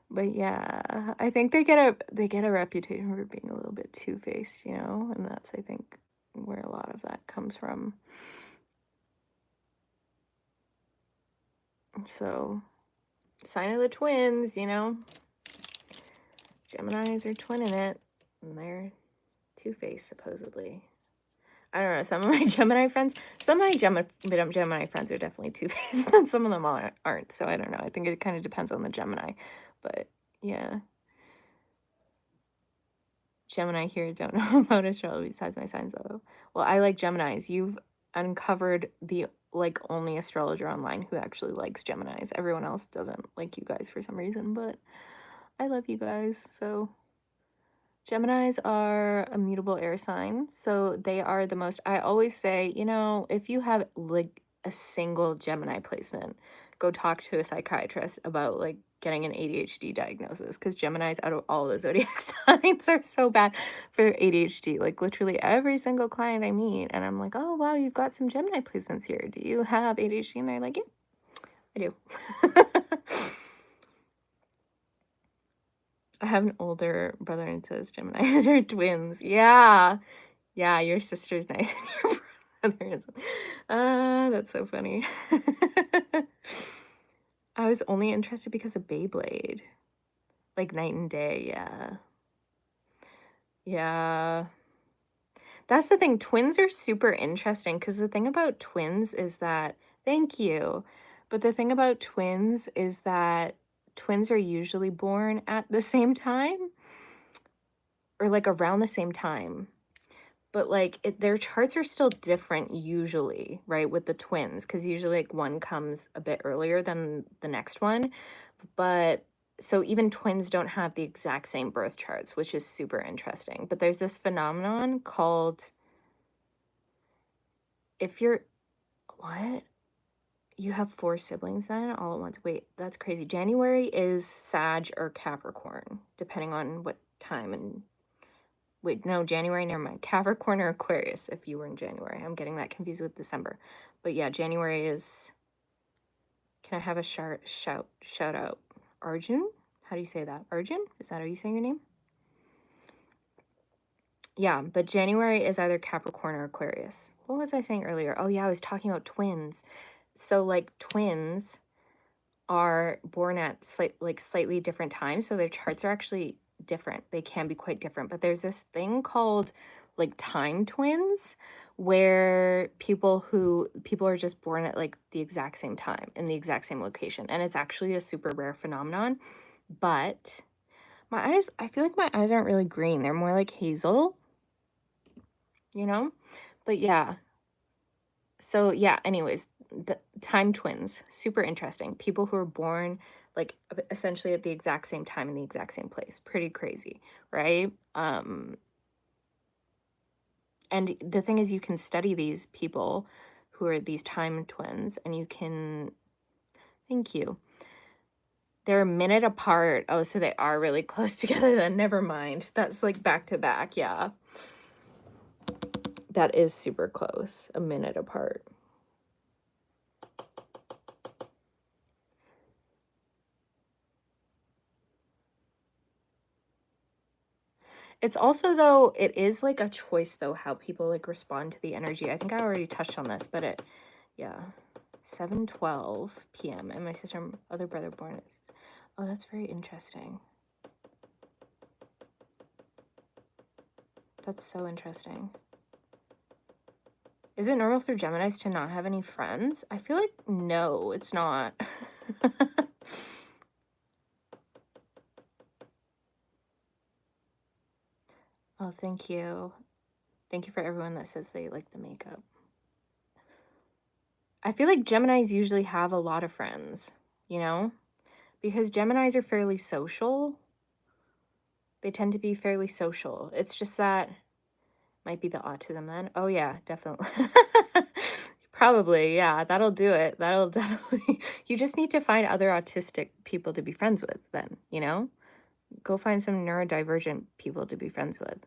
[SPEAKER 1] But yeah, I think they get a reputation for being a little bit two-faced, you know, and that's I think where a lot of that comes from. So, sign of the twins, you know. Geminis are twinning it, and they're two-faced supposedly. I don't know, some of my Gemini friends are definitely two-faced, and some of them aren't, so I don't know. I think it kind of depends on the Gemini, but yeah. Gemini here don't know about astrology besides my signs, though. Well, I like Geminis. You've uncovered the, like, only astrologer online who actually likes Geminis. Everyone else doesn't like you guys for some reason, but I love you guys, so... Geminis are a mutable air sign, so they are the most, I always say, you know, if you have like a single Gemini placement, go talk to a psychiatrist about like getting an ADHD diagnosis, because Geminis out of all the zodiac signs are so bad for ADHD. Like literally every single client I meet, and I'm like, oh wow, you've got some Gemini placements here. Do you have ADHD? And they're like, yeah, I do. I have an older brother and says Gemini are twins. Yeah. Yeah, your sister's nice and your brother isn't. That's so funny. I was only interested because of Beyblade. Like night and day, yeah. Yeah. That's the thing. Twins are super interesting because the thing about twins is that, thank you. But the thing about twins is that twins are usually born at the same time or like around the same time. But like their charts are still different usually, right? With the twins, because usually like one comes a bit earlier than the next one. But so even twins don't have the exact same birth charts, which is super interesting. But there's this phenomenon called, if you're, what? You have 4 siblings then all at once. Wait, that's crazy. January is Sag or Capricorn, depending on what time. And wait, no, January, never mind. Capricorn or Aquarius if you were in January. I'm getting that confused with December. But yeah, January is, can I have a shout out? Arjun? How do you say that? Arjun? Is that how you say your name? Yeah, but January is either Capricorn or Aquarius. What was I saying earlier? Oh yeah, I was talking about twins. So like twins are born at slightly different times, so their charts are actually different. They can be quite different, but there's this thing called like time twins where people are just born at like the exact same time in the exact same location, and it's actually a super rare phenomenon. But my eyes, I feel like my eyes aren't really green. They're more like hazel, you know? But yeah. So yeah, anyways, the time twins, super interesting. People who are born like essentially at the exact same time in the exact same place. Pretty crazy, right? And the thing is you can study these people who are these time twins and you can, thank you. They're a minute apart. Oh, so they are really close together then. Never mind. That's like back to back. Yeah. That is super close. A minute apart. It's also, though, it is like a choice, though, how people like respond to the energy. I think I already touched on this, but yeah, 7:12 p.m. and my sister and other brother born is, oh, that's very interesting. That's so interesting. Is it normal for Geminis to not have any friends? I feel like no, it's not. Oh, thank you. Thank you for everyone that says they like the makeup. I feel like Geminis usually have a lot of friends, you know? Because Geminis are fairly social. They tend to be fairly social. It's just that might be the autism then. Oh yeah, definitely. Probably, yeah, that'll do it. That'll definitely. You just need to find other autistic people to be friends with then, you know? Go find some neurodivergent people to be friends with,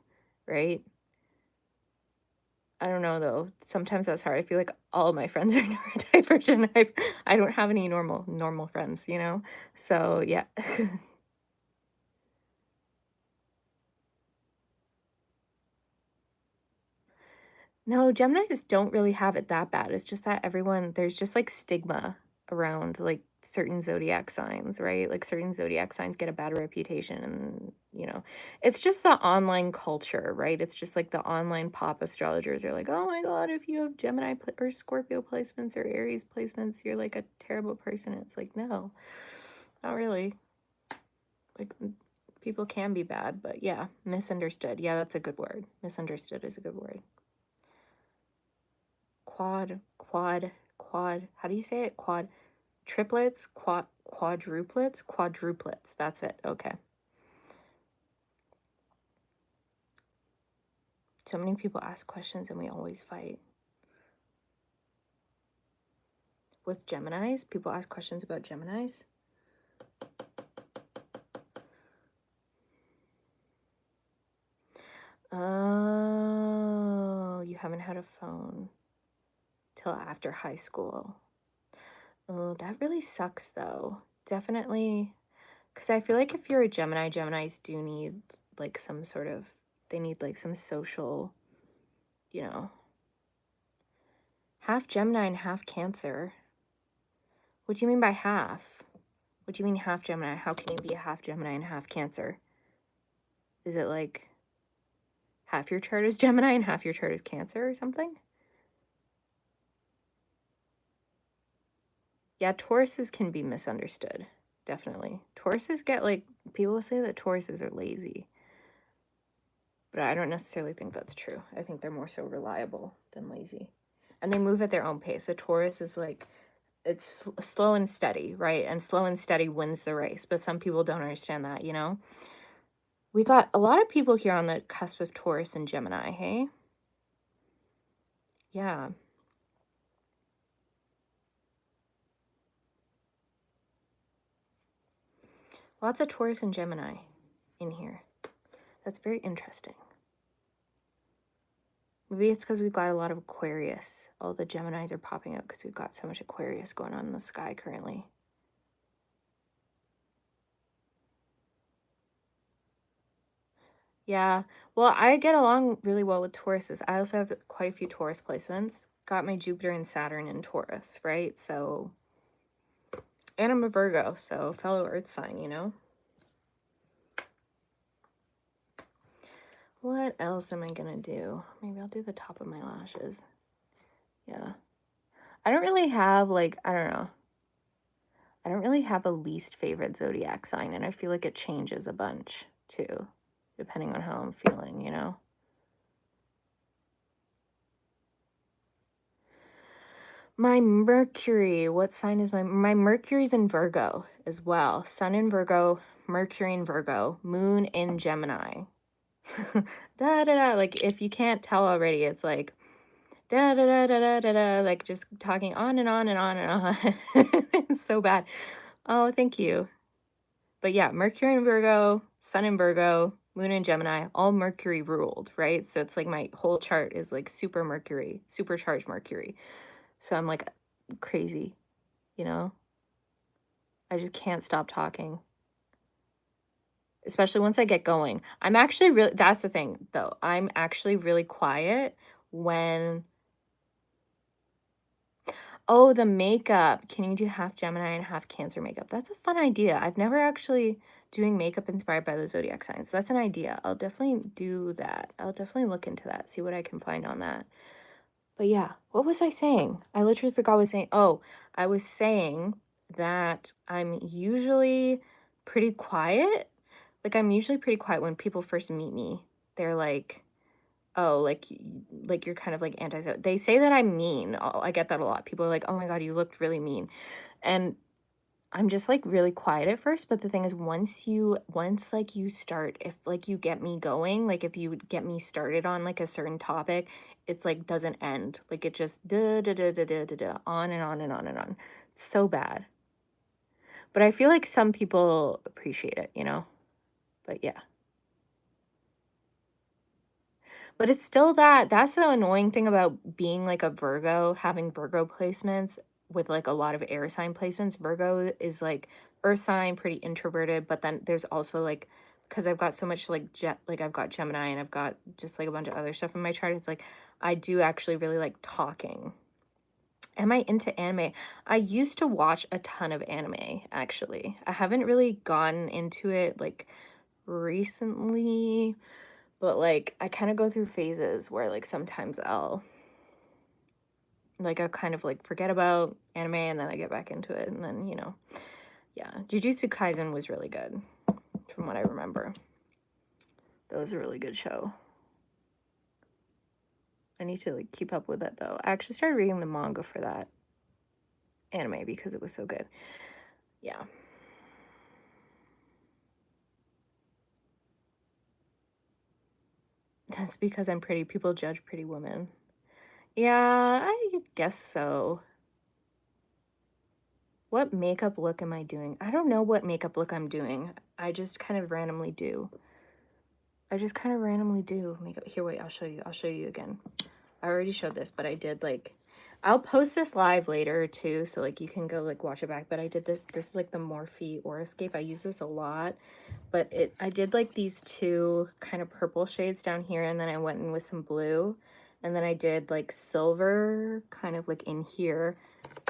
[SPEAKER 1] right? I don't know though. Sometimes that's hard. I feel like all of my friends are neurodivergent. I don't have any normal friends, you know? So, yeah. No, Geminis don't really have it that bad. It's just that there's just like stigma around like certain zodiac signs, right? Like certain zodiac signs get a bad reputation and, it's just the online culture, right? It's just like the online pop astrologers are like, "Oh my God, if you have or Scorpio placements or Aries placements, you're like a terrible person." It's like, no, not really. Like people can be bad, but yeah, misunderstood. Yeah, that's a good word. Misunderstood is a good word. Quad. How do you say it? Triplets, quadruplets. That's it. Okay. So many people ask questions and we always fight. With Geminis, people ask questions about Geminis. Oh, you haven't had a phone till after high school. Oh, that really sucks though. Definitely. Because I feel like if you're a Gemini, Geminis do need like they need like some social, you know, half Gemini and half Cancer. What do you mean by half? What do you mean half Gemini? How can you be a half Gemini and half Cancer? Is it like half your chart is Gemini and half your chart is Cancer or something? Yeah, Tauruses can be misunderstood. Definitely. Tauruses get like, people say that Tauruses are lazy. But I don't necessarily think that's true. I think they're more so reliable than lazy. And they move at their own pace. A Taurus is like, it's slow and steady, right? And slow and steady wins the race. But some people don't understand that, you know? We got a lot of people here on the cusp of Taurus and Gemini, hey? Yeah. Lots of Taurus and Gemini in here. That's very interesting. Maybe it's because we've got a lot of Aquarius. All the Geminis are popping up because we've got so much Aquarius going on in the sky currently. Yeah. Well, I get along really well with Tauruses. I also have quite a few Taurus placements. Got my Jupiter and Saturn in Taurus, right? So And I'm a Virgo, so fellow earth sign, you know? What else am I gonna do? Maybe I'll do the top of my lashes. Yeah. I don't really have, like, I don't know. I don't really have a least favorite zodiac sign, and I feel like it changes a bunch, too, depending on how I'm feeling, you know? My Mercury, what sign is my Mercury's in Virgo as well. Sun in Virgo, Mercury in Virgo, Moon in Gemini. Da da da. Like, if you can't tell already, it's like da da da da da da da. Like, just talking on and on and on and on. It's so bad. Oh, thank you. But yeah, Mercury in Virgo, Sun in Virgo, Moon in Gemini, all Mercury ruled, right? So it's like my whole chart is like super Mercury, supercharged Mercury. So I'm like crazy, you know? I just can't stop talking, especially once I get going. I'm actually really, that's the thing though. I'm actually really quiet when, oh, the makeup. Can you do half Gemini and half Cancer makeup? That's a fun idea. I've never actually doing makeup inspired by the zodiac signs. That's an idea. I'll definitely do that. I'll definitely look into that, see what I can find on that. But yeah, what was I saying? I literally forgot what I was saying. Oh, I was saying that I'm usually pretty quiet. Like, I'm usually pretty quiet when people first meet me. They're like, oh, like you're kind of like anti. They say that I'm mean. I get that a lot. People are like, oh my God, you looked really mean. And I'm just like really quiet at first, but the thing is once like you start, if like you get me going, like if you get me started on like a certain topic, it's like doesn't end. Like it just da da da da da da da on and on and on and on. It's so bad. But I feel like some people appreciate it, you know? But yeah. But it's still that's the annoying thing about being like a Virgo, having Virgo placements with like a lot of air sign placements. Virgo is like earth sign, pretty introverted, but then there's also like because I've got so much like I've got Gemini and I've got just like a bunch of other stuff in my chart. It's like I do actually really like talking. Am I into anime? I used to watch a ton of anime, actually. I haven't really gone into it like recently, but, like, I kinda go through phases where, like, sometimes I'll kind of, like, forget about anime, and then I get back into it, and then, you know, yeah. Jujutsu Kaisen was really good, from what I remember. That was a really good show. I need to, like, keep up with it, though. I actually started reading the manga for that anime because it was so good. Yeah. That's because I'm pretty. People judge pretty women. Yeah, I guess so. What makeup look am I doing? I don't know what makeup look I'm doing. I just kind of randomly do. Makeup. Here, wait, I'll show you. I'll show you again. I already showed this, but I did like, I'll post this live later too, so like you can go like watch it back. But I did this like the Morphe Aurascape. I use this a lot, but I did like these two kind of purple shades down here, and then I went in with some blue, and then I did like silver kind of like in here,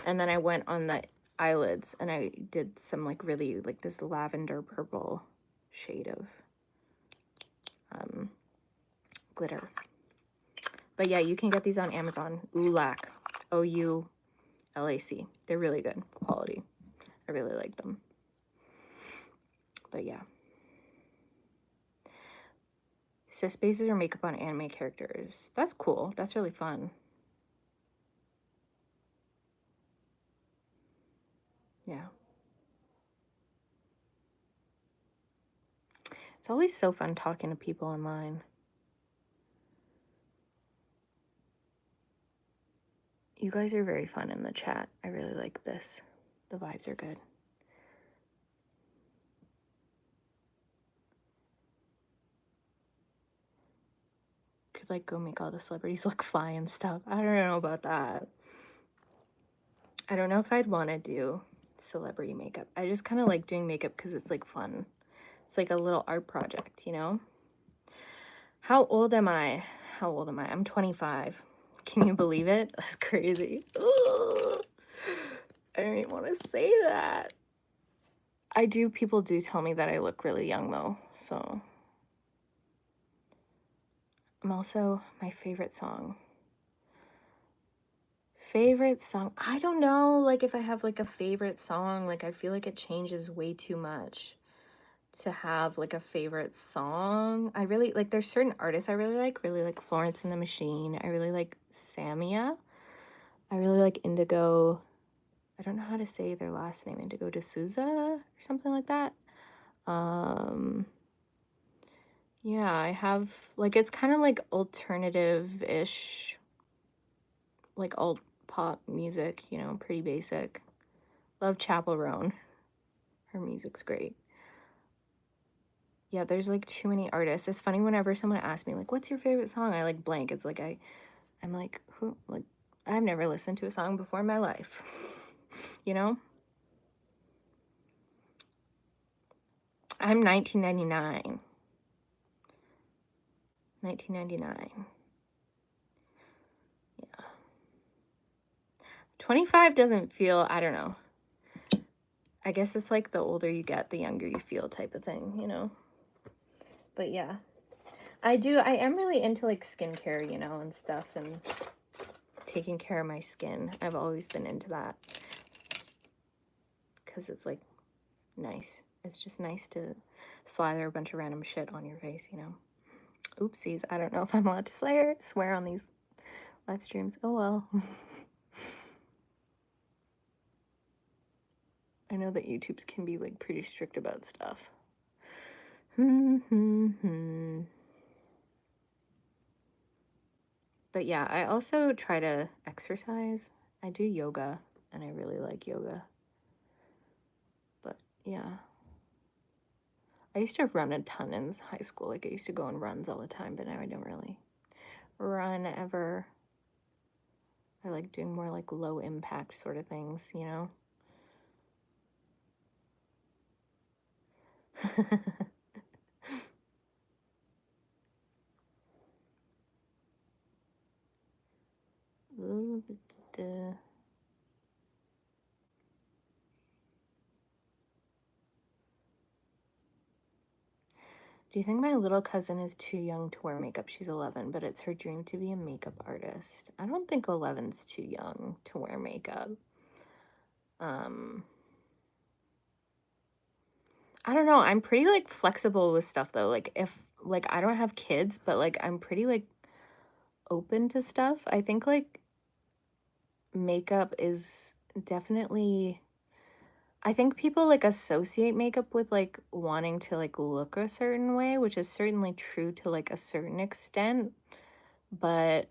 [SPEAKER 1] and then I went on the eyelids, and I did some like really like this lavender purple shade of glitter. But yeah, you can get these on Amazon. Ulac. Oulac. They're really good quality. I really like them. But yeah. Cis bases or makeup on anime characters. That's cool. That's really fun. Yeah. It's always so fun talking to people online. You guys are very fun in the chat. I really like this. The vibes are good. Could like go make all the celebrities look fly and stuff. I don't know about that. I don't know if I'd want to do celebrity makeup. I just kind of like doing makeup because it's like fun. It's like a little art project, you know? How old am I? I'm 25. Can you believe it? That's crazy. Ugh. I don't even want to say that. People do tell me that I look really young though, so. I'm also, my favorite song. Favorite song? I don't know, like, if I have, like, a favorite song, like, I feel like it changes way too much to have, like, a favorite song. I really, like, there's certain artists I really like Florence and the Machine. I really like Samia. I really like Indigo. I don't know how to say their last name, Indigo D'Souza or something like that. Yeah, I have, like, it's kind of like alternative-ish, like alt pop music, you know, pretty basic. Love Chapel Roan. Her music's great. Yeah, there's like too many artists. It's funny whenever someone asks me, like, what's your favorite song? I like blank. It's like I'm like, who, like, I've never listened to a song before in my life. You know? I'm 1999. 1999. Yeah. 25 doesn't feel, I don't know. I guess it's like the older you get, the younger you feel type of thing, you know? But yeah. I am really into like skincare, you know, and stuff, and taking care of my skin. I've always been into that because it's like nice. It's just nice to slather a bunch of random shit on your face, you know. Oopsies. I don't know if I'm allowed to swear on these live streams. Oh well. I know that YouTube's can be like pretty strict about stuff. But yeah, I also try to exercise. I do yoga, and I really like yoga. But yeah. I used to run a ton in high school. Like, I used to go on runs all the time, but now I don't really run ever. I like doing more like low impact sort of things, you know? Ooh, do you think my little cousin is too young to wear makeup? She's 11, but it's her dream to be a makeup artist. I don't think 11's too young to wear makeup. I don't know. I'm pretty like flexible with stuff though. Like if like I don't have kids, but like I'm pretty like open to stuff. I think like makeup is definitely, I think people like associate makeup with like wanting to like look a certain way, which is certainly true to like a certain extent, but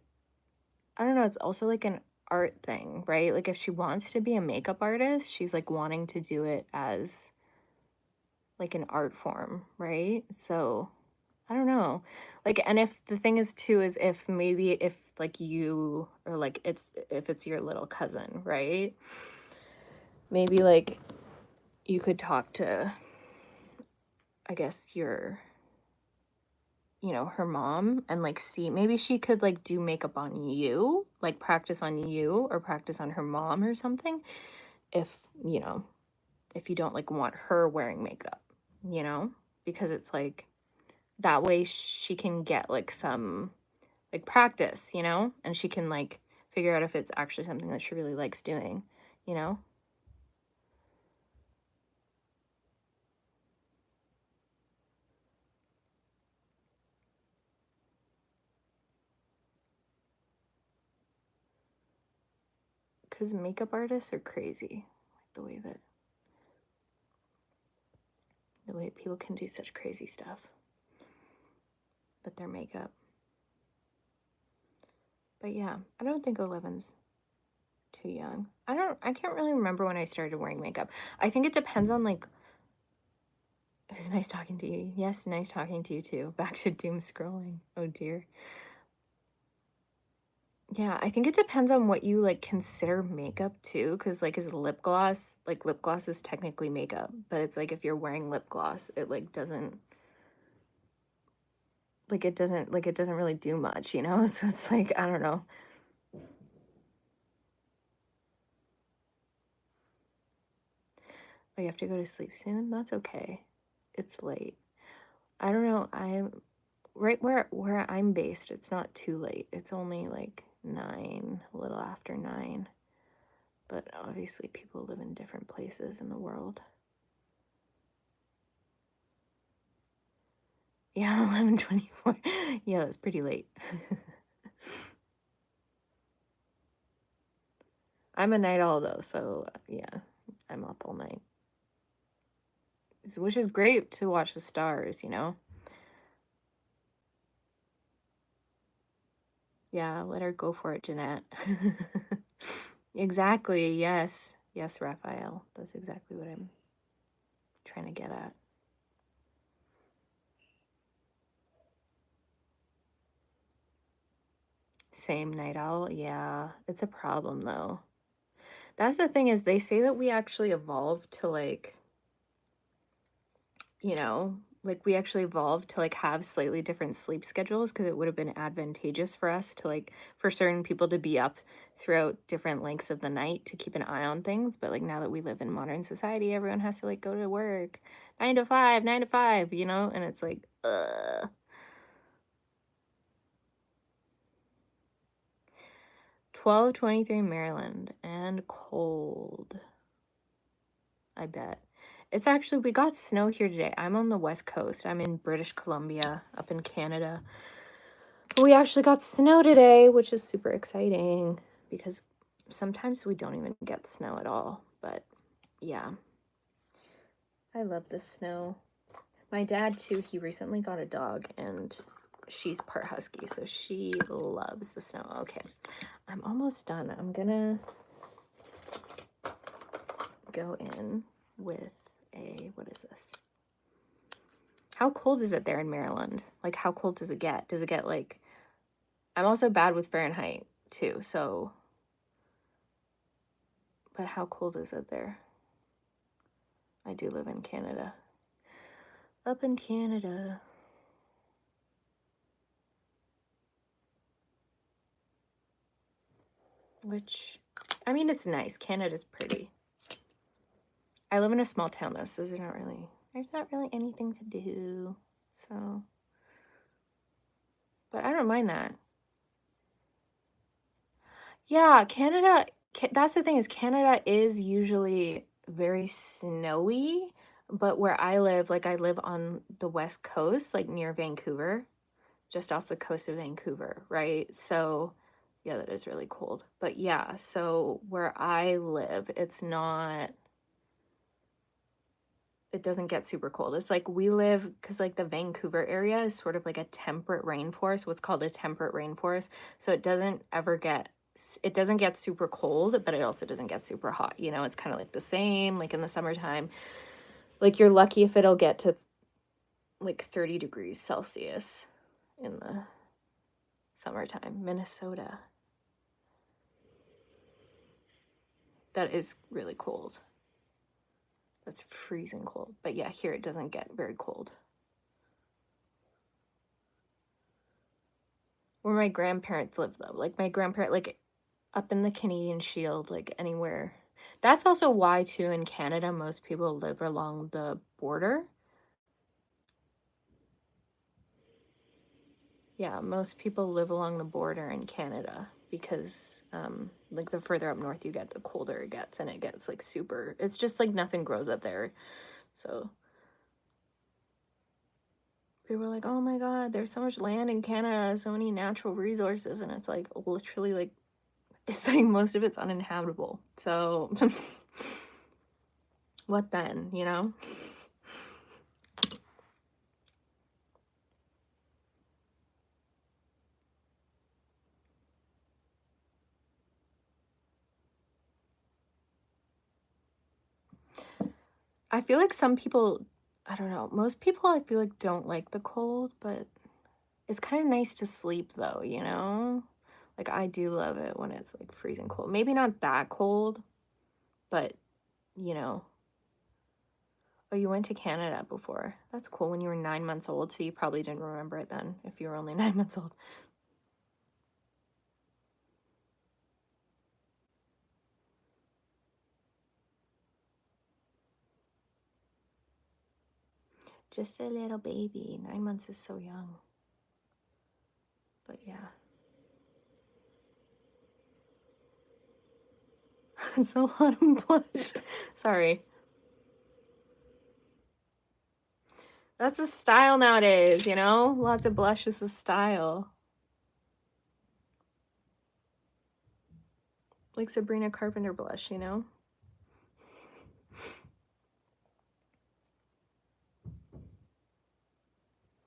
[SPEAKER 1] I don't know, it's also like an art thing, right? Like if she wants to be a makeup artist, she's like wanting to do it as like an art form, right? So I don't know. Like, and if the thing is too, is if maybe if like you or like if it's your little cousin, right? Maybe like you could talk to, I guess, her mom and like see, maybe she could like do makeup on you, like practice on you or practice on her mom or something. If, if you don't like want her wearing makeup, you know, because it's like that way she can get like some like practice, you know, and she can like figure out if it's actually something that she really likes doing, you know? Because makeup artists are crazy. Like the way people can do such crazy stuff with their makeup. But yeah, I don't think 11's too young. I can't really remember when I started wearing makeup. I think it depends on like, it was nice talking to you. Yes, nice talking to you too. Back to doom scrolling. Oh dear. Yeah, I think it depends on what you like consider makeup too, because like is lip gloss, like lip gloss is technically makeup, but it's like if you're wearing lip gloss, it like doesn't it doesn't really do much, you know? So it's like, I don't know. Oh, you have to go to sleep soon? That's okay. It's late. I don't know. I'm right where I'm based. It's not too late. It's only like 9, a little after 9. But obviously people live in different places in the world. Yeah, 11:24. Yeah, it's pretty late. I'm a night owl though, so yeah, I'm up all night. Which is great to watch the stars, you know? Yeah, let her go for it, Jeanette. Exactly, yes. Yes, Raphael. That's exactly what I'm trying to get at. Same night owl. Yeah, it's a problem though. That's the thing is they say that we actually evolved to like, you know, like we actually evolved to like have slightly different sleep schedules because it would have been advantageous for us to like for certain people to be up throughout different lengths of the night to keep an eye on things. But like now that we live in modern society, everyone has to like go to work 9 to 5, 9 to 5, you know, and it's like, 12:23 Maryland and cold. I bet. It's actually, we got snow here today. I'm on the West Coast. I'm in British Columbia, up in Canada. We actually got snow today, which is super exciting because sometimes we don't even get snow at all. But yeah, I love the snow. My dad, too, he recently got a dog and she's part husky, so she loves the snow. Okay, I'm almost done. I'm gonna go in with a, what is this? How cold is it there in Maryland? Like, how cold does it get? Does it get like, I'm also bad with Fahrenheit too, so, but how cold is it there? I do live in Canada. Up in Canada. Which, I mean, it's nice. Canada's pretty. I live in a small town though, so there's not really anything to do. So, but I don't mind that. Yeah, Canada, that's the thing is Canada is usually very snowy, but where I live, like I live on the West Coast, like near Vancouver, just off the coast of Vancouver, right? So, yeah, that is really cold. But yeah, so where I live, it doesn't get super cold. It's like we live, because like the Vancouver area is sort of like a temperate rainforest, what's called a temperate rainforest. So it doesn't get super cold, but it also doesn't get super hot. You know, it's kind of like the same, like in the summertime. Like you're lucky if it'll get to like 30 degrees Celsius in the summertime. Minnesota. That is really cold. That's freezing cold. But yeah, here it doesn't get very cold. Where my grandparents live though. Like my grandparent, like up in the Canadian Shield, like anywhere. That's also why too in Canada most people live along the border. Yeah, most people live along the border in Canada because like the further up north you get, the colder it gets, and it gets like super, it's just like nothing grows up there. So people are like, oh my god, there's so much land in Canada, so many natural resources, and it's like literally like it's like most of it's uninhabitable. So what then, you know? I feel like some people, I don't know, most people I feel like don't like the cold, but it's kind of nice to sleep though, you know? Like I do love it when it's like freezing cold. Maybe not that cold, but you know. Oh, you went to Canada before. That's cool. When you were 9 months old, so you probably didn't remember it then if you were only 9 months old. Just a little baby. 9 months is so young. But yeah. It's a lot of blush. Sorry. That's a style nowadays, you know? Lots of blush is a style. Like Sabrina Carpenter blush, you know?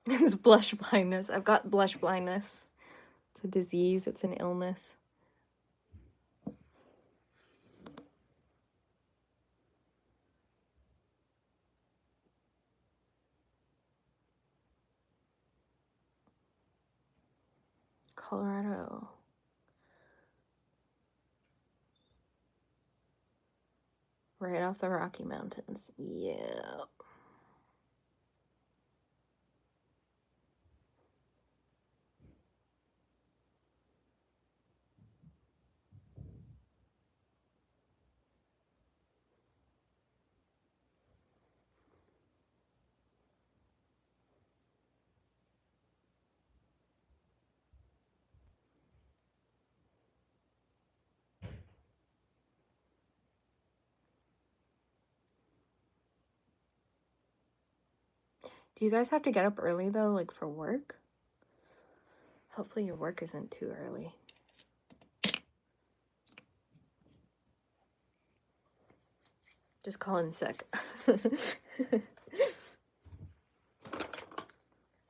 [SPEAKER 1] It's blush blindness. I've got blush blindness. It's a disease. It's an illness. Colorado. Right off the Rocky Mountains. Yeah. Do you guys have to get up early though, like for work? Hopefully your work isn't too early. Just call in sick.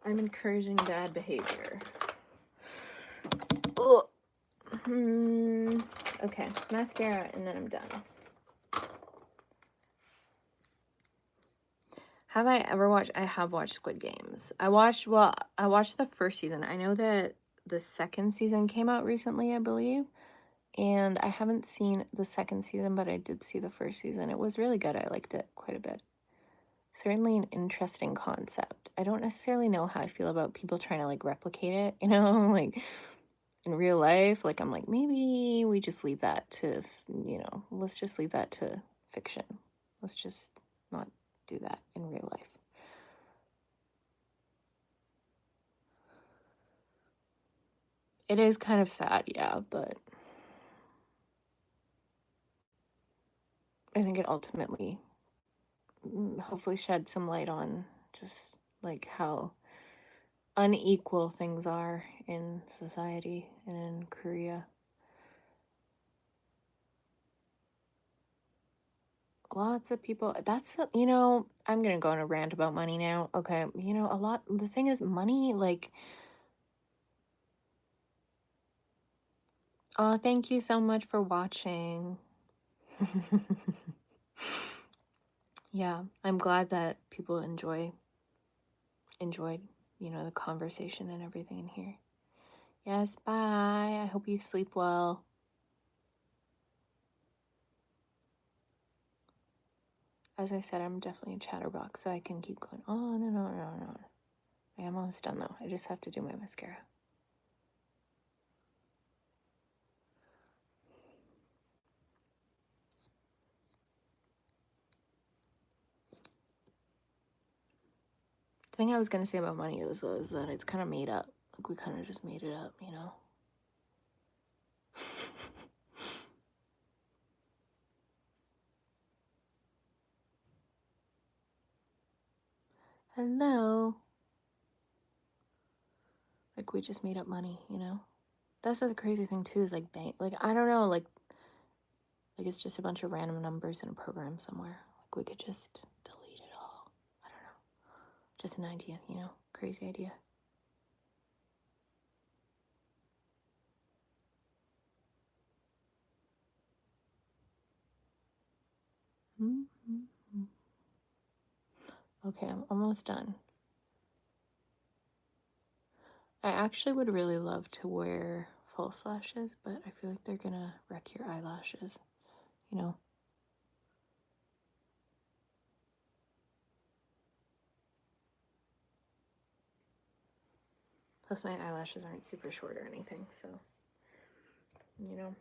[SPEAKER 1] I'm encouraging bad behavior. Oh. Okay, mascara and then I'm done. Have I ever watched? I have watched Squid Games. I watched the first season. I know that the second season came out recently, I believe. And I haven't seen the second season, but I did see the first season. It was really good. I liked it quite a bit. Certainly an interesting concept. I don't necessarily know how I feel about people trying to like replicate it, you know, like in real life. Like I'm like, maybe we just leave that to, you know, let's just leave that to fiction. Let's just not do that in real life. It is kind of sad, yeah, but I think it ultimately hopefully shed some light on just like how unequal things are in society and in Korea. Lots of people, that's, you know, I'm gonna go on a rant about money now. Okay, you know, the thing is, money, like, oh, thank you so much for watching. Yeah, I'm glad that people enjoyed, you know, the conversation and everything in here. Yes, bye. I hope you sleep well. As I said, I'm definitely a chatterbox, so I can keep going on and on and on and on. I am almost done, though. I just have to do my mascara. The thing I was going to say about money is that it's kind of made up. Like, we kind of just made it up, you know? Hello. Like, we just made up money, you know? That's the crazy thing, too, is, like, bank. Like, I don't know, like it's just a bunch of random numbers in a program somewhere. Like, we could just delete it all. I don't know. Just an idea, you know? Crazy idea. Okay, I'm almost done. I actually would really love to wear false lashes, but I feel like they're gonna wreck your eyelashes, you know? Plus my eyelashes aren't super short or anything, so, you know.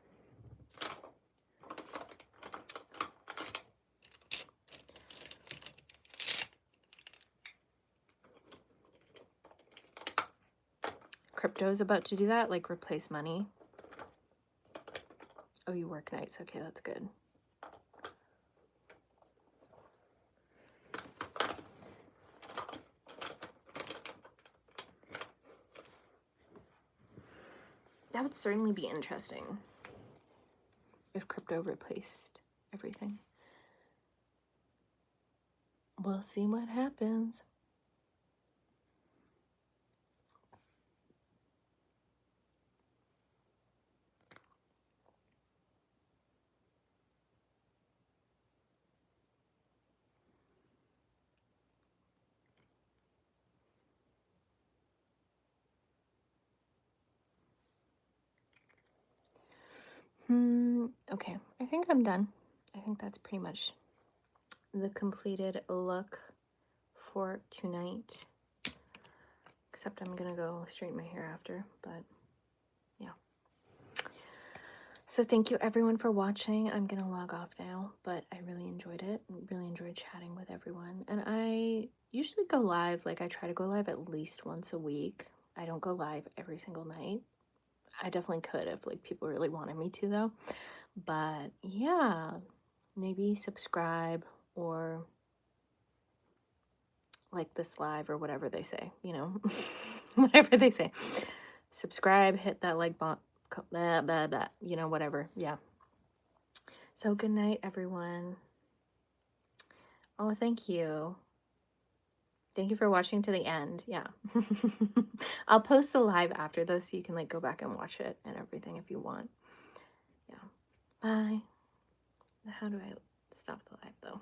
[SPEAKER 1] crypto is about to do that, like replace money. Oh, you work nights. Okay, that's good. That would certainly be interesting if crypto replaced everything. We'll see what happens. Okay, I think I'm done. I think that's pretty much the completed look for tonight. Except I'm gonna go straighten my hair after, but yeah. So thank you everyone for watching. I'm gonna log off now, but I really enjoyed it. Really enjoyed chatting with everyone. And I usually go live, like I try to go live at least once a week. I don't go live every single night. I definitely could if like people really wanted me to though. But yeah, maybe subscribe or like this live or whatever they say, you know, whatever they say. Subscribe, hit that like button, blah, blah, blah, you know, whatever. Yeah. So good night, everyone. Oh, thank you. Thank you for watching to the end. Yeah. I'll post the live after though, so you can like go back and watch it and everything if you want. Yeah. Bye. How do I stop the live though?